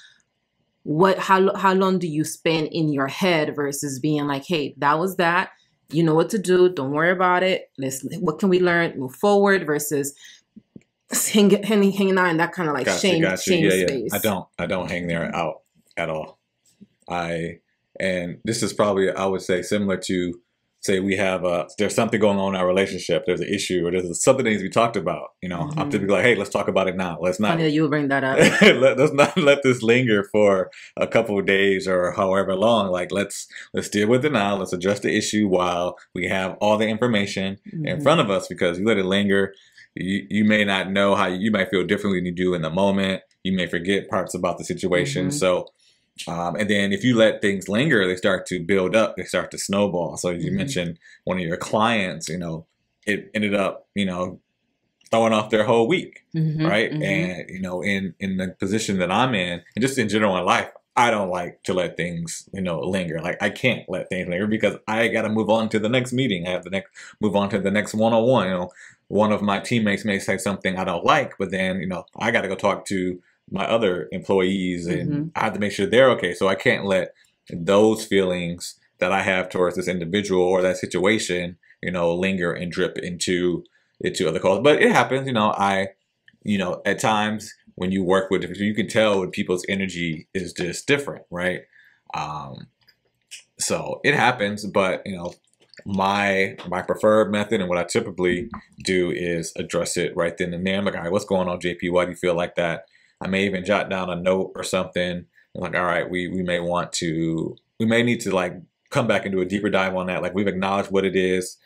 how long do you spend in your head versus being like, hey, that was that, you know what to do, don't worry about it, what can we learn, move forward, versus hanging out in that kind of like shame space. I don't hang there out at all. And this is probably, I would say, similar to, say we have there's something going on in our relationship, there's an issue, or there's something that needs to be talked about. You know, I'm typically like, hey, let's talk about it now. Let's not. Funny that you would bring that up. Let's not let this linger for a couple of days or however long. Like, let's deal with it now. Let's address the issue while we have all the information in front of us, because you let it linger, you may not know how you might feel differently than you do in the moment. You may forget parts about the situation. So. And then if you let things linger, they start to build up, they start to snowball. So you mentioned one of your clients, you know, it ended up, you know, throwing off their whole week, right? And, you know, in the position that I'm in, and just in general in life, I don't like to let things, you know, linger. Like, I can't let things linger because I got to move on to the next meeting. I have to move on to the next one-on-one. You know, one of my teammates may say something I don't like, but then, you know, I got to go talk to my other employees, and I have to make sure they're okay. So I can't let those feelings that I have towards this individual or that situation, you know, linger and drip into other calls. But it happens, you know, at times when you work with different people, you can tell when people's energy is just different, right? So it happens, but, you know, my preferred method and what I typically do is address it right then and there. I'm like, all right, what's going on, JP? Why do you feel like that? I may even jot down a note or something. Like, all right, we may need to like come back and do a deeper dive on that. Like, we've acknowledged what it is.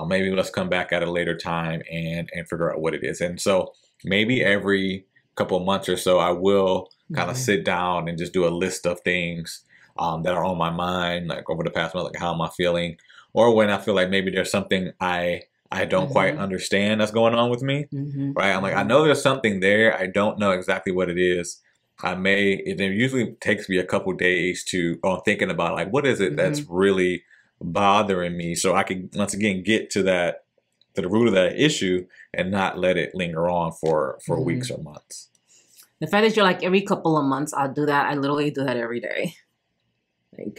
Maybe let's come back at a later time and figure out what it is. And so maybe every couple of months or so, I will kind of sit down and just do a list of things that are on my mind, like over the past month, like how am I feeling? Or when I feel like maybe there's something I don't quite understand that's going on with me, right? I'm like, I know there's something there. I don't know exactly what it is. It usually takes me a couple days on thinking about like, what is it that's really bothering me? So I can, once again, get to the root of that issue and not let it linger on for weeks or months. The fact that you're like, every couple of months, I'll do that. I literally do that every day.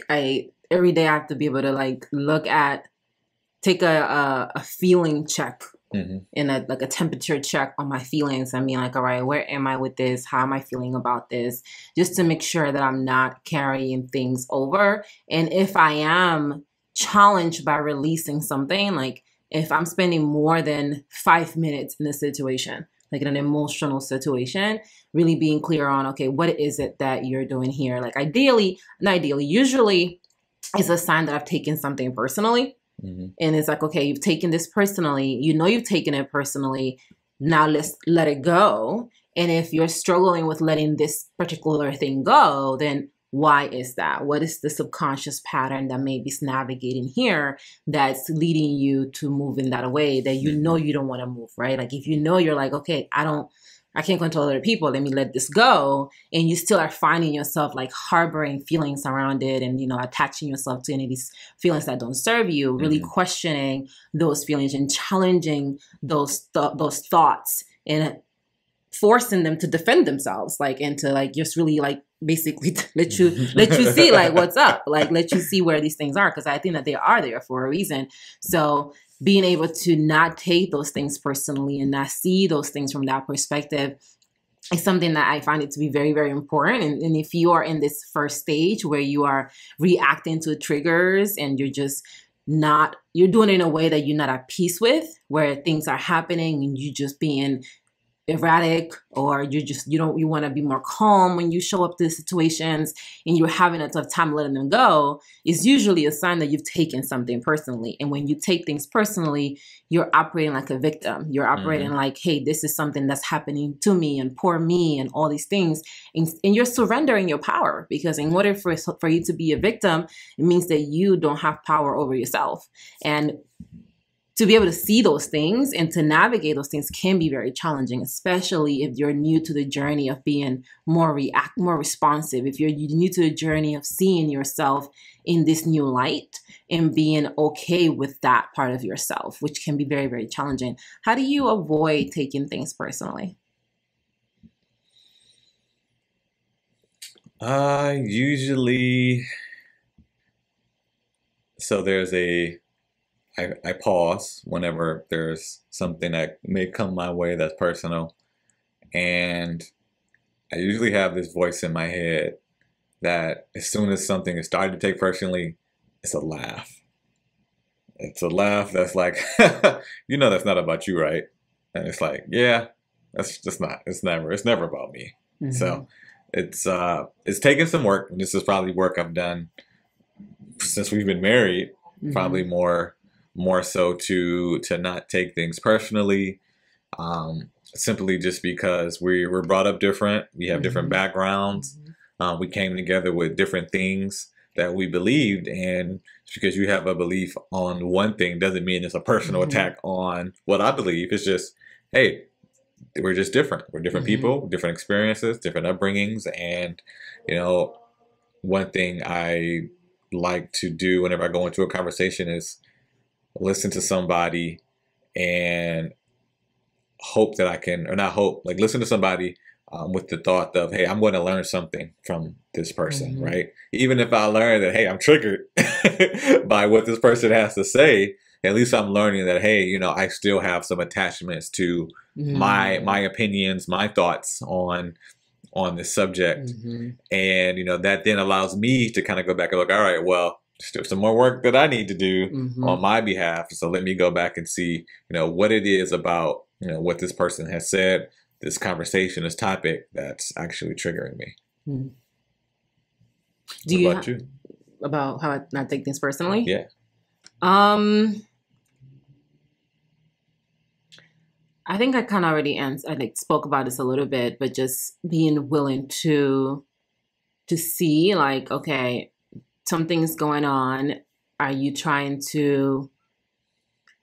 Like every day I have to be able to like take a feeling check and a temperature check on my feelings. I mean, like, all right, where am I with this? How am I feeling about this? Just to make sure that I'm not carrying things over. And if I am challenged by releasing something, like if I'm spending more than 5 minutes in a situation, like in an emotional situation, really being clear on, okay, what is it that you're doing here? Like usually it's a sign that I've taken something personally. And it's like, okay, you've taken this personally, you know, you've taken it personally. Now let's let it go. And if you're struggling with letting this particular thing go, then why is that? What is the subconscious pattern that may be navigating here that's leading you to move in that way that you know you don't want to move, right? Like if you know you're like, okay, I can't control other people, let me let this go. And you still are finding yourself like harboring feelings around it and, you know, attaching yourself to any of these feelings that don't serve you, really questioning those feelings and challenging those thoughts and forcing them to defend themselves, like, and to like just really like basically let you see like what's up, like let you see where these things are, because I think that they are there for a reason. So being able to not take those things personally and not see those things from that perspective is something that I find it to be very, very important. And if you are in this first stage where you are reacting to triggers and you're doing it in a way that you're not at peace with, where things are happening and you just being erratic, or you want to be more calm when you show up to situations and you're having a tough time letting them go, is usually a sign that you've taken something personally. And when you take things personally, you're operating like a victim. You're operating like, hey, this is something that's happening to me and poor me and all these things. And you're surrendering your power, because in order for you to be a victim, it means that you don't have power over yourself. And to be able to see those things and to navigate those things can be very challenging, especially if you're new to the journey of being more responsive, if you're new to the journey of seeing yourself in this new light and being okay with that part of yourself, which can be very, very challenging. How do you avoid taking things personally? Usually, so I pause whenever there's something that may come my way that's personal. And I usually have this voice in my head that as soon as something is starting to take personally, it's a laugh. It's a laugh that's like, that's not about you, right? And it's like, yeah, that's just not, it's never about me. Mm-hmm. So it's taken some work. This is probably work I've done since we've been married, mm-hmm. probably more so to not take things personally, simply just because we were brought up different. We have mm-hmm. different backgrounds. Mm-hmm. We came together with different things that we believed, and just because you have a belief on one thing doesn't mean it's a personal mm-hmm. attack on what I believe. It's just, hey, we're just different. We're different mm-hmm. people, different experiences, different upbringings, and one thing I like to do whenever I go into a conversation is listen to somebody and hope that I can, or not hope, like listen to somebody with the thought of, hey, I'm going to learn something from this person, mm-hmm. right? Even if I learn that, hey, I'm triggered by what this person has to say, at least I'm learning that, hey, I still have some attachments to mm-hmm. my opinions, my thoughts on this subject. Mm-hmm. And, that then allows me to kind of go back and look, all right, well, there's some more work that I need to do mm-hmm. on my behalf. So let me go back and see, what it is about, what this person has said, this conversation, this topic that's actually triggering me. Mm-hmm. Do you about you? About how I not take things personally? Yeah. I think I kind of already spoke about this a little bit, but just being willing to see, like, okay, something's going on. Are you trying to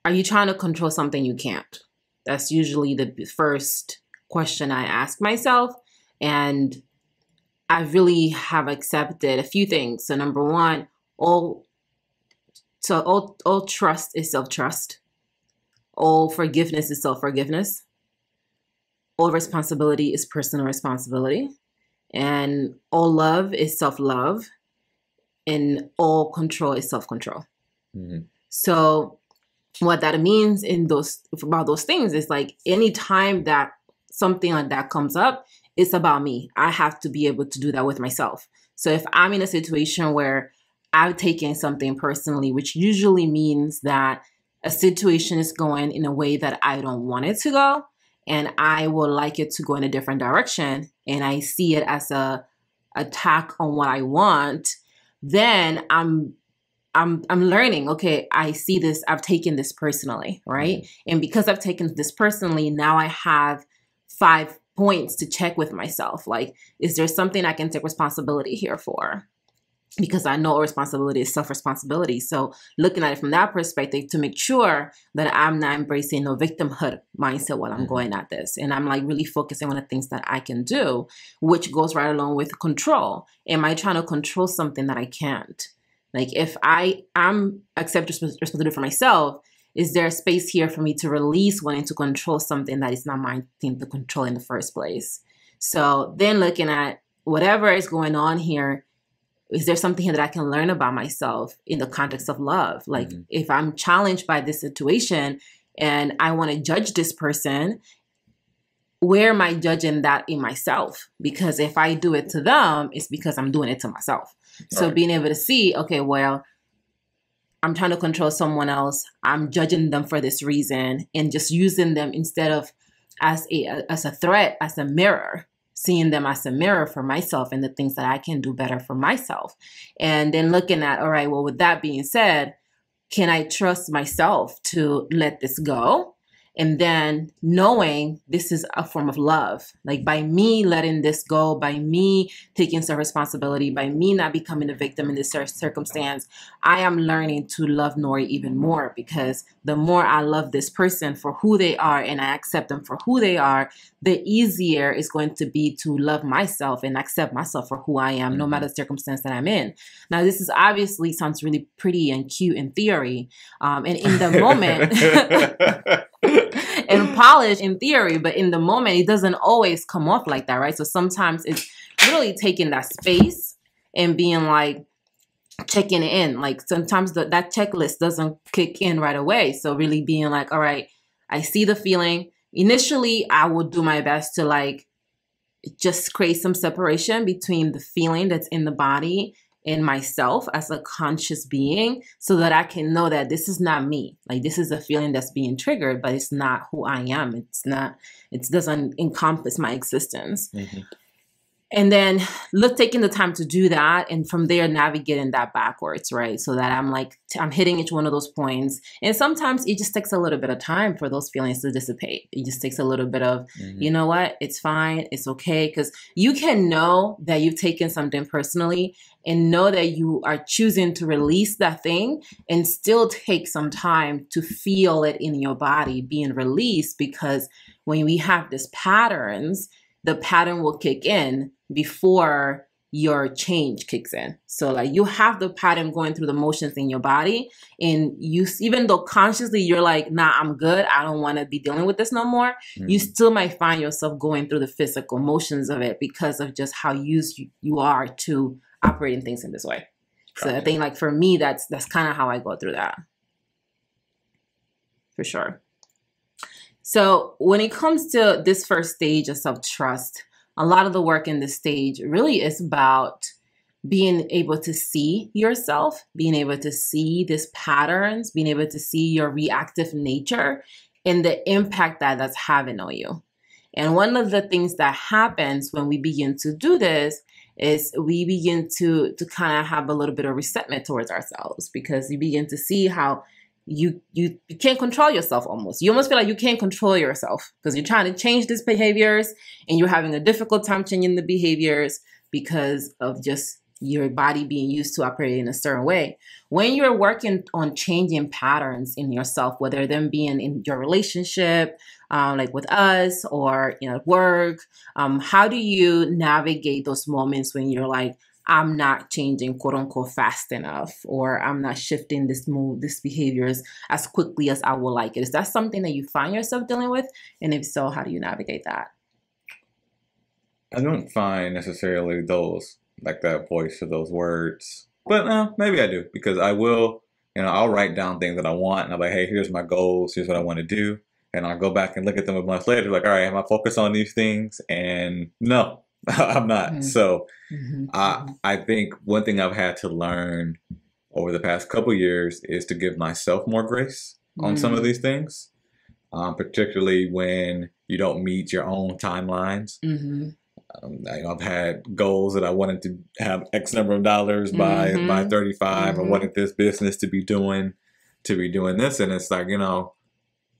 control something you can't? That's usually the first question I ask myself. And I really have accepted a few things. So number one, all trust is self-trust. All forgiveness is self-forgiveness. All responsibility is personal responsibility. And all love is self-love. And all control is self-control. Mm-hmm. So what that means about those things is like anytime that something like that comes up, it's about me. I have to be able to do that with myself. So if I'm in a situation where I've taken something personally, which usually means that a situation is going in a way that I don't want it to go, and I would like it to go in a different direction, and I see it as a attack on what I want, then I'm learning, okay, I see this, I've taken this personally, right? Mm-hmm. And because I've taken this personally, now I have 5 points to check with myself. Like, is there something I can take responsibility here for? Because I know responsibility is self-responsibility. So looking at it from that perspective to make sure that I'm not embracing no victimhood mindset while I'm going at this. And I'm like really focusing on the things that I can do, which goes right along with control. Am I trying to control something that I can't? Like if I'm accepting responsibility for myself, is there a space here for me to release wanting to control something that is not my thing to control in the first place? So then looking at whatever is going on here, is there something here that I can learn about myself in the context of love? Like mm-hmm. if I'm challenged by this situation and I want to judge this person, where am I judging that in myself? Because if I do it to them, it's because I'm doing it to myself. So right. Being able to see, okay, well, I'm trying to control someone else. I'm judging them for this reason and just using them instead of as a threat, as a mirror, seeing them as a mirror for myself and the things that I can do better for myself. And then looking at, all right, well, with that being said, can I trust myself to let this go? And then knowing this is a form of love, like by me letting this go, by me taking some responsibility, by me not becoming a victim in this circumstance, I am learning to love Nory even more, because the more I love this person for who they are and I accept them for who they are, the easier it's going to be to love myself and accept myself for who I am, no matter the circumstance that I'm in. Now, this is obviously sounds really pretty and cute in theory, and in the moment, and polished in theory, but in the moment, it doesn't always come off like that, right? So sometimes it's really taking that space and being like, checking in. Like sometimes that checklist doesn't kick in right away. So really being like, all right, I see the feeling. Initially, I would do my best to like just create some separation between the feeling that's in the body and myself as a conscious being, so that I can know that this is not me. Like this is a feeling that's being triggered, but it's not who I am. It's not, it doesn't encompass my existence. Mm-hmm. And then taking the time to do that, and from there navigating that backwards, right? So that I'm like, I'm hitting each one of those points. And sometimes it just takes a little bit of time for those feelings to dissipate. It just takes a little bit of, you know what, it's fine, it's okay. Because you can know that you've taken something personally and know that you are choosing to release that thing and still take some time to feel it in your body being released. Because when we have these patterns, the pattern will kick in before your change kicks in. So like you have the pattern going through the motions in your body, and you, even though consciously you're like, nah, I'm good, I don't want to be dealing with this no more, you still might find yourself going through the physical motions of it because of just how used you are to operating things in this way. So I think like for me, that's kind of how I go through that. For sure. So when it comes to this first stage of self-trust, a lot of the work in this stage really is about being able to see yourself, being able to see these patterns, being able to see your reactive nature and the impact that that's having on you. And one of the things that happens when we begin to do this is we begin to kind of have a little bit of resentment towards ourselves, because you begin to see how you can't control yourself almost. You almost feel like you can't control yourself because you're trying to change these behaviors and you're having a difficult time changing the behaviors because of just your body being used to operating in a certain way. When you're working on changing patterns in yourself, whether them being in your relationship, like with us, or at work, how do you navigate those moments when you're like, I'm not changing, quote unquote, fast enough, or I'm not shifting this behaviors as quickly as I would like it? Is that something that you find yourself dealing with? And if so, how do you navigate that? I don't find necessarily those, like that voice or those words, but maybe I do, because I will, I'll write down things that I want, and I'm like, hey, here's my goals, here's what I want to do. And I'll go back and look at them a month later, like, all right, am I focused on these things? And no, I'm not. So I think one thing I've had to learn over the past couple years is to give myself more grace on some of these things, particularly when you don't meet your own timelines. I've had goals that I wanted to have X number of dollars by 35. I wanted this business to be doing this, and it's like,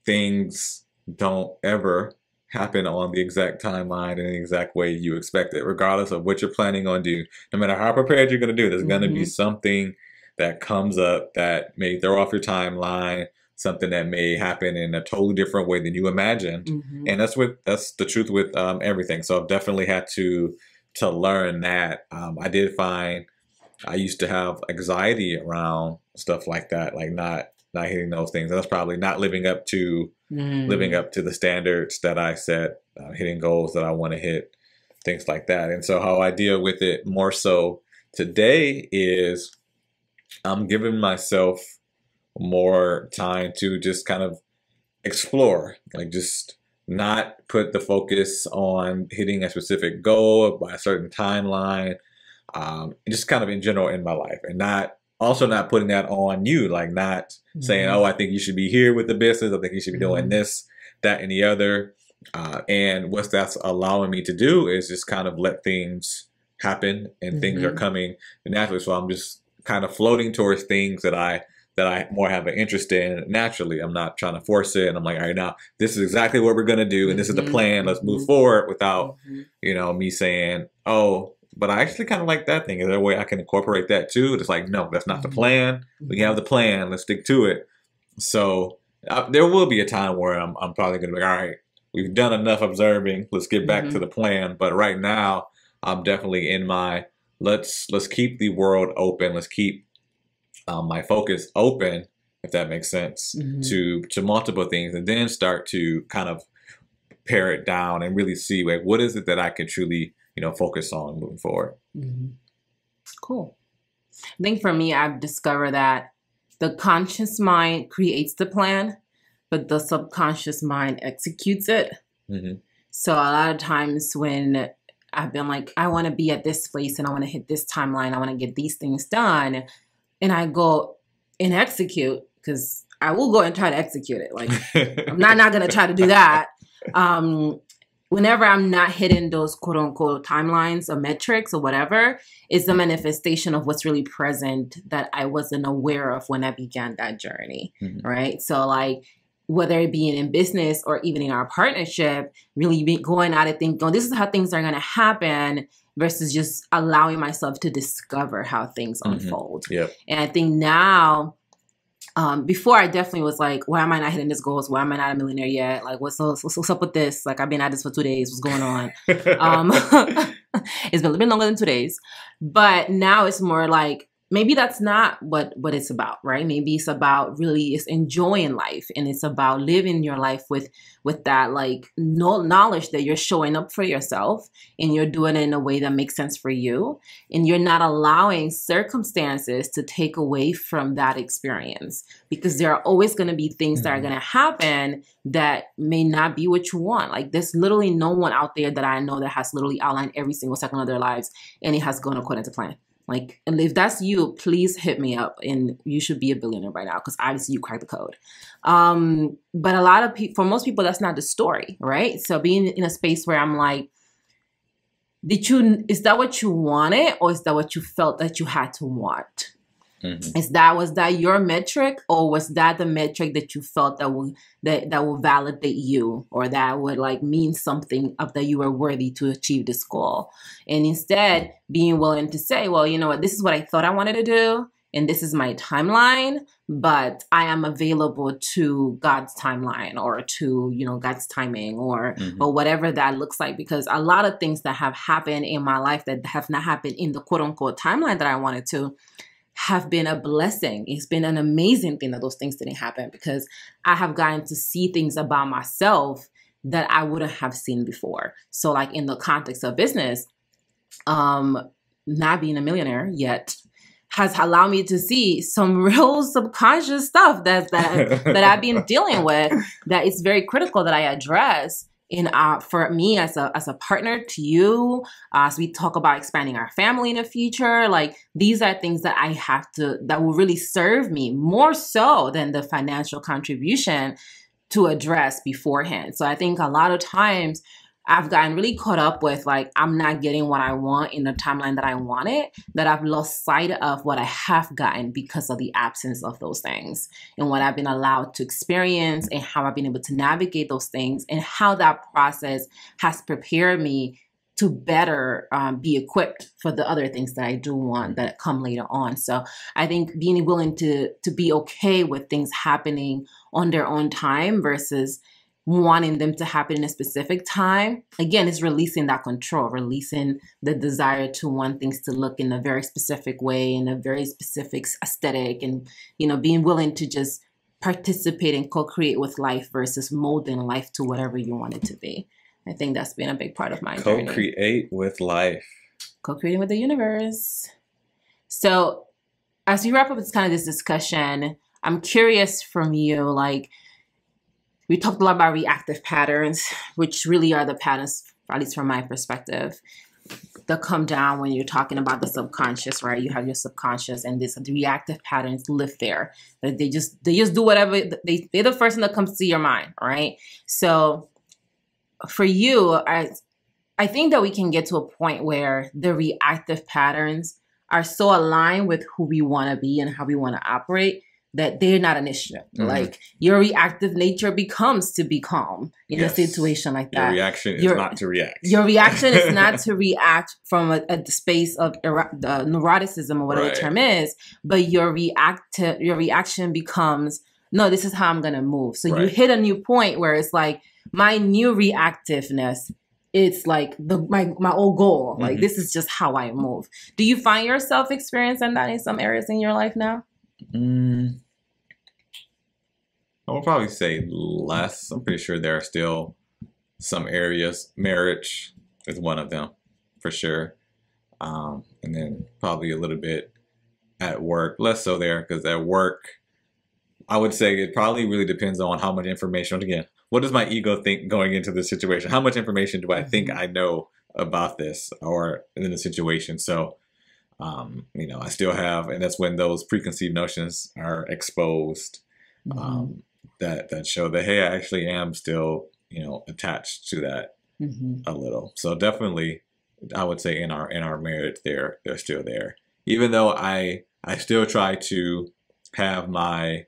things don't ever happen on the exact timeline in the exact way you expect it, regardless of what you're planning on doing. No matter how prepared you're going to do, there's going to be something that comes up that may throw off your timeline, something that may happen in a totally different way than you imagined. And that's the truth with everything. So I've definitely had to learn that. I did find I used to have anxiety around stuff like that, like not hitting those things. That's probably not living up to the standards that I set, hitting goals that I want to hit, things like that. And so how I deal with it more so today is I'm giving myself more time to just kind of explore, like just not put the focus on hitting a specific goal by a certain timeline, just kind of in general in my life, and not putting that on you, like not saying, oh, I think you should be here with the business, I think you should be doing this, that, and the other. And what that's allowing me to do is just kind of let things happen, and things are coming naturally. So I'm just kind of floating towards things that I that I more have an interest in naturally. I'm not trying to force it. And I'm like, all right, now this is exactly what we're going to do. And this is the plan. Let's move forward without, me saying, oh, but I actually kind of like that thing. Is there a way I can incorporate that too? It's like, no, that's not the plan. We have the plan. Let's stick to it. So there will be a time where I'm probably going to be, all right, we've done enough observing. Let's get back to the plan. But right now, I'm definitely in my, let's keep the world open. Let's keep my focus open, if that makes sense, to multiple things, and then start to kind of pare it down and really see, like, what is it that I can truly, focus on moving forward. Cool. I think for me, I've discovered that the conscious mind creates the plan, but the subconscious mind executes it. So a lot of times when I've been like, I want to be at this place and I want to hit this timeline, I want to get these things done, and I go and execute, because I will go and try to execute it. Like, I'm not going to try to do that. Whenever I'm not hitting those quote unquote timelines or metrics or whatever, it's the manifestation of what's really present that I wasn't aware of when I began that journey. Right. So like, whether it be in business or even in our partnership, really be going at it thinking, oh, this is how things are going to happen, versus just allowing myself to discover how things unfold. And I think now, before I definitely was like, why am I not hitting this goals? Why am I not a millionaire yet? Like, what's up with this? Like, I've been at this for 2 days. What's going on? It's been a little bit longer than 2 days. But now it's more like, maybe that's not what it's about, right? Maybe it's about really it's enjoying life, and it's about living your life with that like knowledge that you're showing up for yourself, and you're doing it in a way that makes sense for you, and you're not allowing circumstances to take away from that experience, because there are always going to be things that are going to happen that may not be what you want. Like, there's literally no one out there that I know that has literally outlined every single second of their lives and it has gone according to plan. Like, and if that's you, please hit me up, and you should be a billionaire by now, because obviously you cracked the code. But a lot of people, for most people, that's not the story, right? So being in a space where I'm like, is that what you wanted, or is that what you felt that you had to want? Was that your metric, or was that the metric that you felt that will validate you, or that would like mean something of that you were worthy to achieve this goal? And instead being willing to say, well, you know what, this is what I thought I wanted to do, and this is my timeline, but I am available to God's timeline, or to, God's timing, or whatever that looks like. Because a lot of things that have happened in my life that have not happened in the quote unquote timeline that I wanted to, have been a blessing. It's been an amazing thing that those things didn't happen, because I have gotten to see things about myself that I wouldn't have seen before. So like in the context of business, not being a millionaire yet has allowed me to see some real subconscious stuff that I've been dealing with, that it's very critical that I address for me as a partner to you, as we talk about expanding our family in the future. Like, these are things that that will really serve me more so than the financial contribution to address beforehand. So I think a lot of times I've gotten really caught up with like, I'm not getting what I want in the timeline that I wanted, that I've lost sight of what I have gotten because of the absence of those things, and what I've been allowed to experience, and how I've been able to navigate those things, and how that process has prepared me to better be equipped for the other things that I do want that come later on. So I think being willing to be okay with things happening on their own time versus wanting them to happen in a specific time, again, is releasing that control, releasing the desire to want things to look in a very specific way, in a very specific aesthetic, and, being willing to just participate and co-create with life versus molding life to whatever you want it to be. I think that's been a big part of my journey. Co-create with life. Co-creating with the universe. So as we wrap up this discussion, I'm curious from you, like, we talked a lot about reactive patterns, which really are the patterns, at least from my perspective, that come down when you're talking about the subconscious, right? You have your subconscious, and the reactive patterns live there. They just do whatever. They're the first thing that comes to your mind, right? So for you, I think that we can get to a point where the reactive patterns are so aligned with who we want to be and how we want to operate, that they're not an issue. Like your reactive nature becomes to be calm in a situation like that. Your reaction is not to react. Your reaction is not to react from a space of neuroticism or whatever the term is, but your reaction becomes, no, this is how I'm going to move. So you hit a new point where it's like, my new reactiveness, it's like my old goal. Like, this is just how I move. Do you find yourself experiencing that in some areas in your life now? I would probably say less. I'm pretty sure there are still some areas. Marriage is one of them, for sure. And then probably a little bit at work. Less so there, because at work, I would say it probably really depends on how much information. Again, what does my ego think going into this situation? How much information do I think I know about this or in the situation? So, you know, I still have, and that's when those preconceived notions are exposed, that show that, hey, I actually am still, you know, attached to that a little. So definitely, I would say in our marriage, they're still there. Even though I still try to have my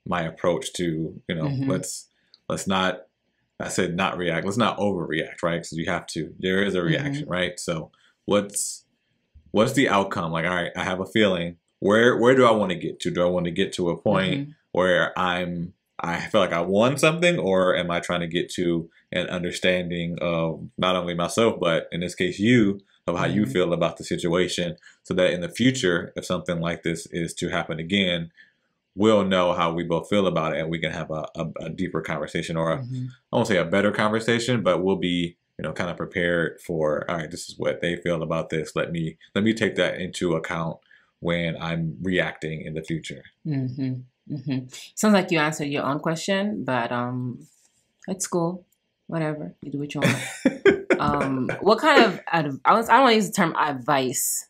approach to, you know, let's not, I said not react, let's not overreact, right? Because you have to, there is a reaction, right? So what's the outcome? Like, all right, I have a feeling. Where do I want to get to? Do I want to get to a point where I feel like I won something, or am I trying to get to an understanding of not only myself, but in this case, you, of how you feel about the situation, so that in the future, if something like this is to happen again, we'll know how we both feel about it, and we can have a deeper conversation, or I won't say a better conversation, but we'll be, you know, kind of prepared for, all right, this is what they feel about this. Let me take that into account when I'm reacting in the future. Sounds like you answered your own question, but it's cool. Whatever, you do what you want. What kind of I don't want to use the term advice,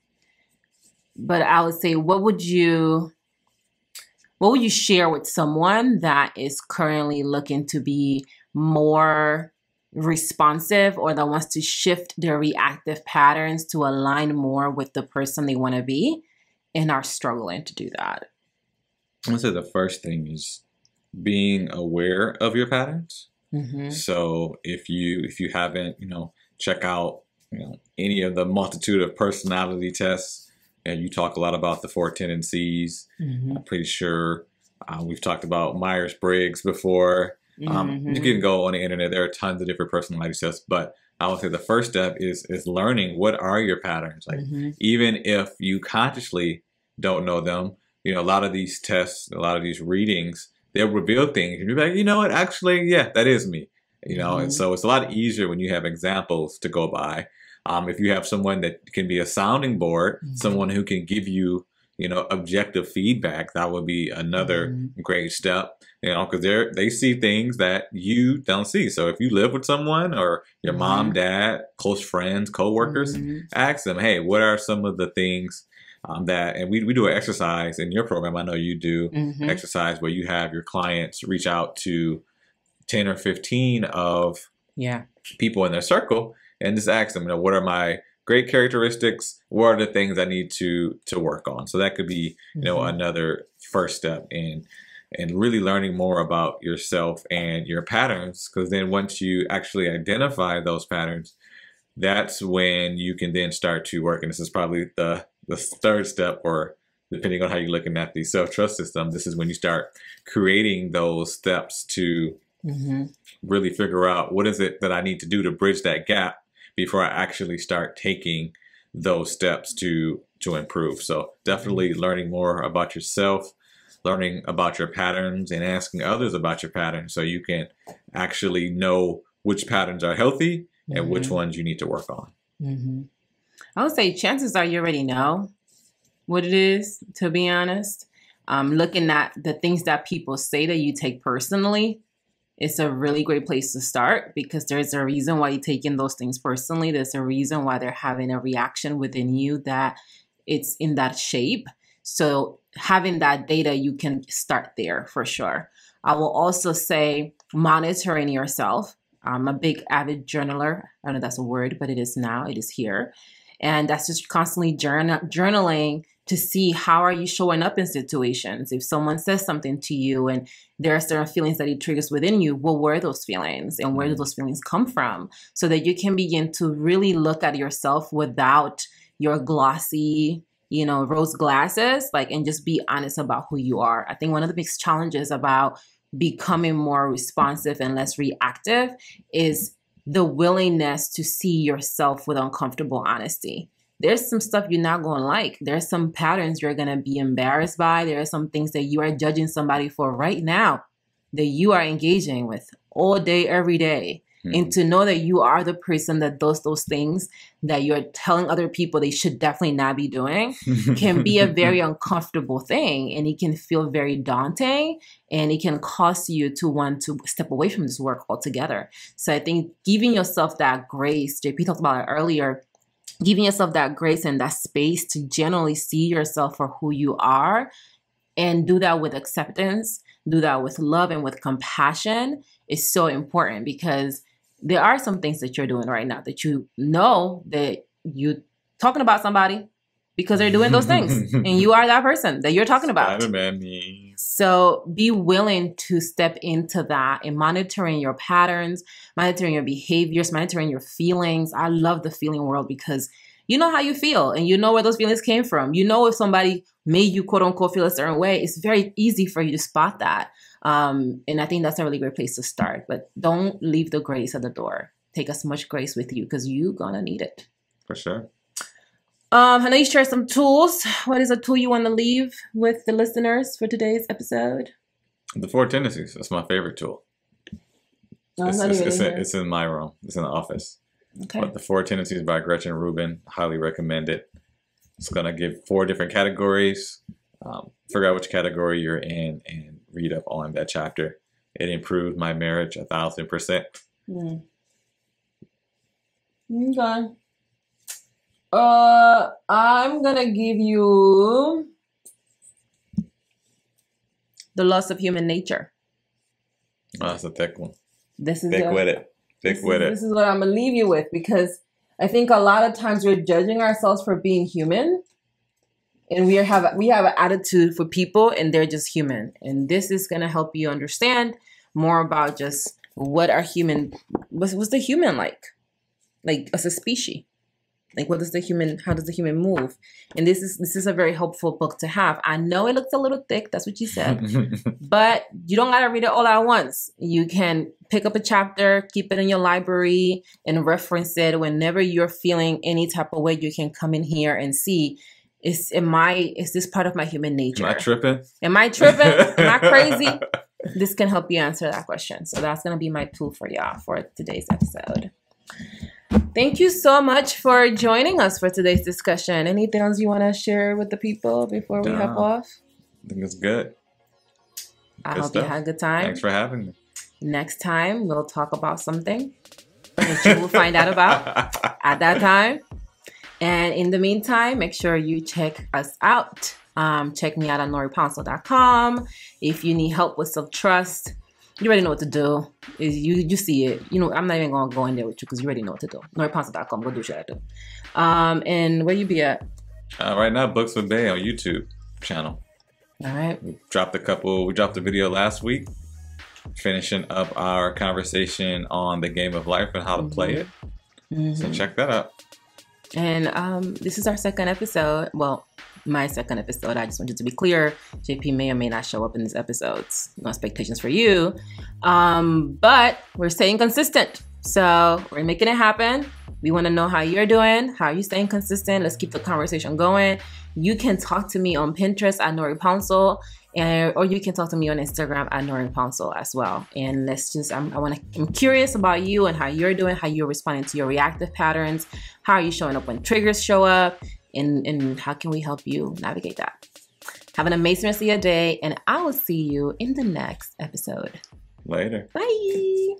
but I would say, what would you share with someone that is currently looking to be more responsive, or that wants to shift their reactive patterns to align more with the person they want to be and are struggling to do that? I would say the first thing is being aware of your patterns. So if you haven't, you know, check out, you know, any of the multitude of personality tests, and you talk a lot about the 4 tendencies. I'm pretty sure we've talked about Myers-Briggs before. You can go on the internet. There are tons of different personality tests, but I would say the first step is learning what are your patterns. Like, even if you consciously don't know them, you know, a lot of these tests, a lot of these readings, they'll reveal things, and you'll be like, you know what, actually, yeah, that is me. You know, and so it's a lot easier when you have examples to go by. If you have someone that can be a sounding board, someone who can give you, you know, objective feedback, that would be another great step, you know, because they see things that you don't see. So if you live with someone, or your mom, dad, close friends, coworkers, ask them, hey, what are some of the things that, and we do an exercise in your program. I know you do exercise where you have your clients reach out to 10 or 15 of people in their circle, and just ask them, you know, what are my great characteristics? What are the things I need to work on? So that could be, you know, another first step in really learning more about yourself and your patterns. Because then once you actually identify those patterns, that's when you can then start to work. And this is probably the third step, or depending on how you're looking at the self-trust system, this is when you start creating those steps to really figure out what is it that I need to do to bridge that gap before I actually start taking those steps to improve. So definitely learning more about yourself, learning about your patterns, and asking others about your patterns, so you can actually know which patterns are healthy and which ones you need to work on. I would say chances are you already know what it is, to be honest. Looking at the things that people say that you take personally, it's a really great place to start, because there's a reason why you're taking those things personally. There's a reason why they're having a reaction within you that it's in that shape. So having that data, you can start there for sure. I will also say monitoring yourself. I'm a big avid journaler. I don't know if that's a word, but it is now. It is here. And that's just constantly journaling to see how are you showing up in situations. If someone says something to you and there are certain feelings that it triggers within you, what were those feelings and where do those feelings come from? So that you can begin to really look at yourself without your glossy, rose glasses, and just be honest about who you are. I think one of the biggest challenges about becoming more responsive and less reactive is the willingness to see yourself with uncomfortable honesty. There's some stuff you're not going to like. There's some patterns you're going to be embarrassed by. There are some things that you are judging somebody for right now that you are engaging with all day, every day. And to know that you are the person that does those things that you're telling other people they should definitely not be doing can be a very uncomfortable thing. And it can feel very daunting and it can cause you to want to step away from this work altogether. So I think giving yourself that grace, JP talked about it earlier, giving yourself that grace and that space to generally see yourself for who you are and do that with acceptance, do that with love and with compassion is so important, because there are some things that you're doing right now that you know that you're talking about somebody because they're doing those things and you are that person that you're talking about. So be willing to step into that and monitoring your patterns, monitoring your behaviors, monitoring your feelings. I love the feeling world because you know how you feel and you know where those feelings came from. You know if somebody made you quote unquote feel a certain way, it's very easy for you to spot that. And I think that's a really great place to start, but don't leave the grace at the door. Take as much grace with you because you're gonna need it. For sure. I know you shared some tools. What is a tool you want to leave with the listeners for today's episode? The 4 Tendencies. That's my favorite tool. It's in my room. It's in the office. Okay. But the 4 Tendencies by Gretchen Rubin. Highly recommend it. It's going to give 4 different categories. Figure out which category you're in and read up on that chapter. It improved my marriage 1,000%. Okay. I'm gonna give you The Loss of Human Nature. Oh, that's a thick one. This is Thick with it. This is what I'm gonna leave you with, because I think a lot of times we're judging ourselves for being human, and we have an attitude for people, and they're just human. And this is gonna help you understand more about just what's the human like as a species. Like, how does the human move? And this is a very helpful book to have. I know it looks a little thick, that's what you said, but you don't gotta read it all at once. You can pick up a chapter, keep it in your library, and reference it whenever you're feeling any type of way. You can come in here and see, is this part of my human nature? Am I tripping? Am I crazy? This can help you answer that question. So that's gonna be my tool for y'all for today's episode. Thank you so much for joining us for today's discussion. Anything else you want to share with the people before we hop off? I think it's good. I hope you had a good time. Thanks for having me. Next time, we'll talk about something that you will find out about at that time. And in the meantime, make sure you check us out. Check me out on NoryPouncil.com. If you need help with self-trust, you already know what to do. You see it. I'm not even going to go in there with you because you already know what to do. NoryPouncil.com. Go do what you gotta do. And where you be at? Right now, Books with Bay on YouTube channel. All right. We dropped a video last week, finishing up our conversation on the game of life and how to play it. So check that out. And this is our second episode. Well, my second episode. I just wanted to be clear. JP may or may not show up in these episodes. No expectations for you. But we're staying consistent. So we're making it happen. We want to know how you're doing. How are you staying consistent? Let's keep the conversation going. You can talk to me on Pinterest at Nory Pouncil, or you can talk to me on Instagram at Nory Pouncil as well. And I'm curious about you and how you're doing, how you're responding to your reactive patterns. How are you showing up when triggers show up? And how can we help you navigate that? Have an amazing rest of your day, and I will see you in the next episode. Later. Bye.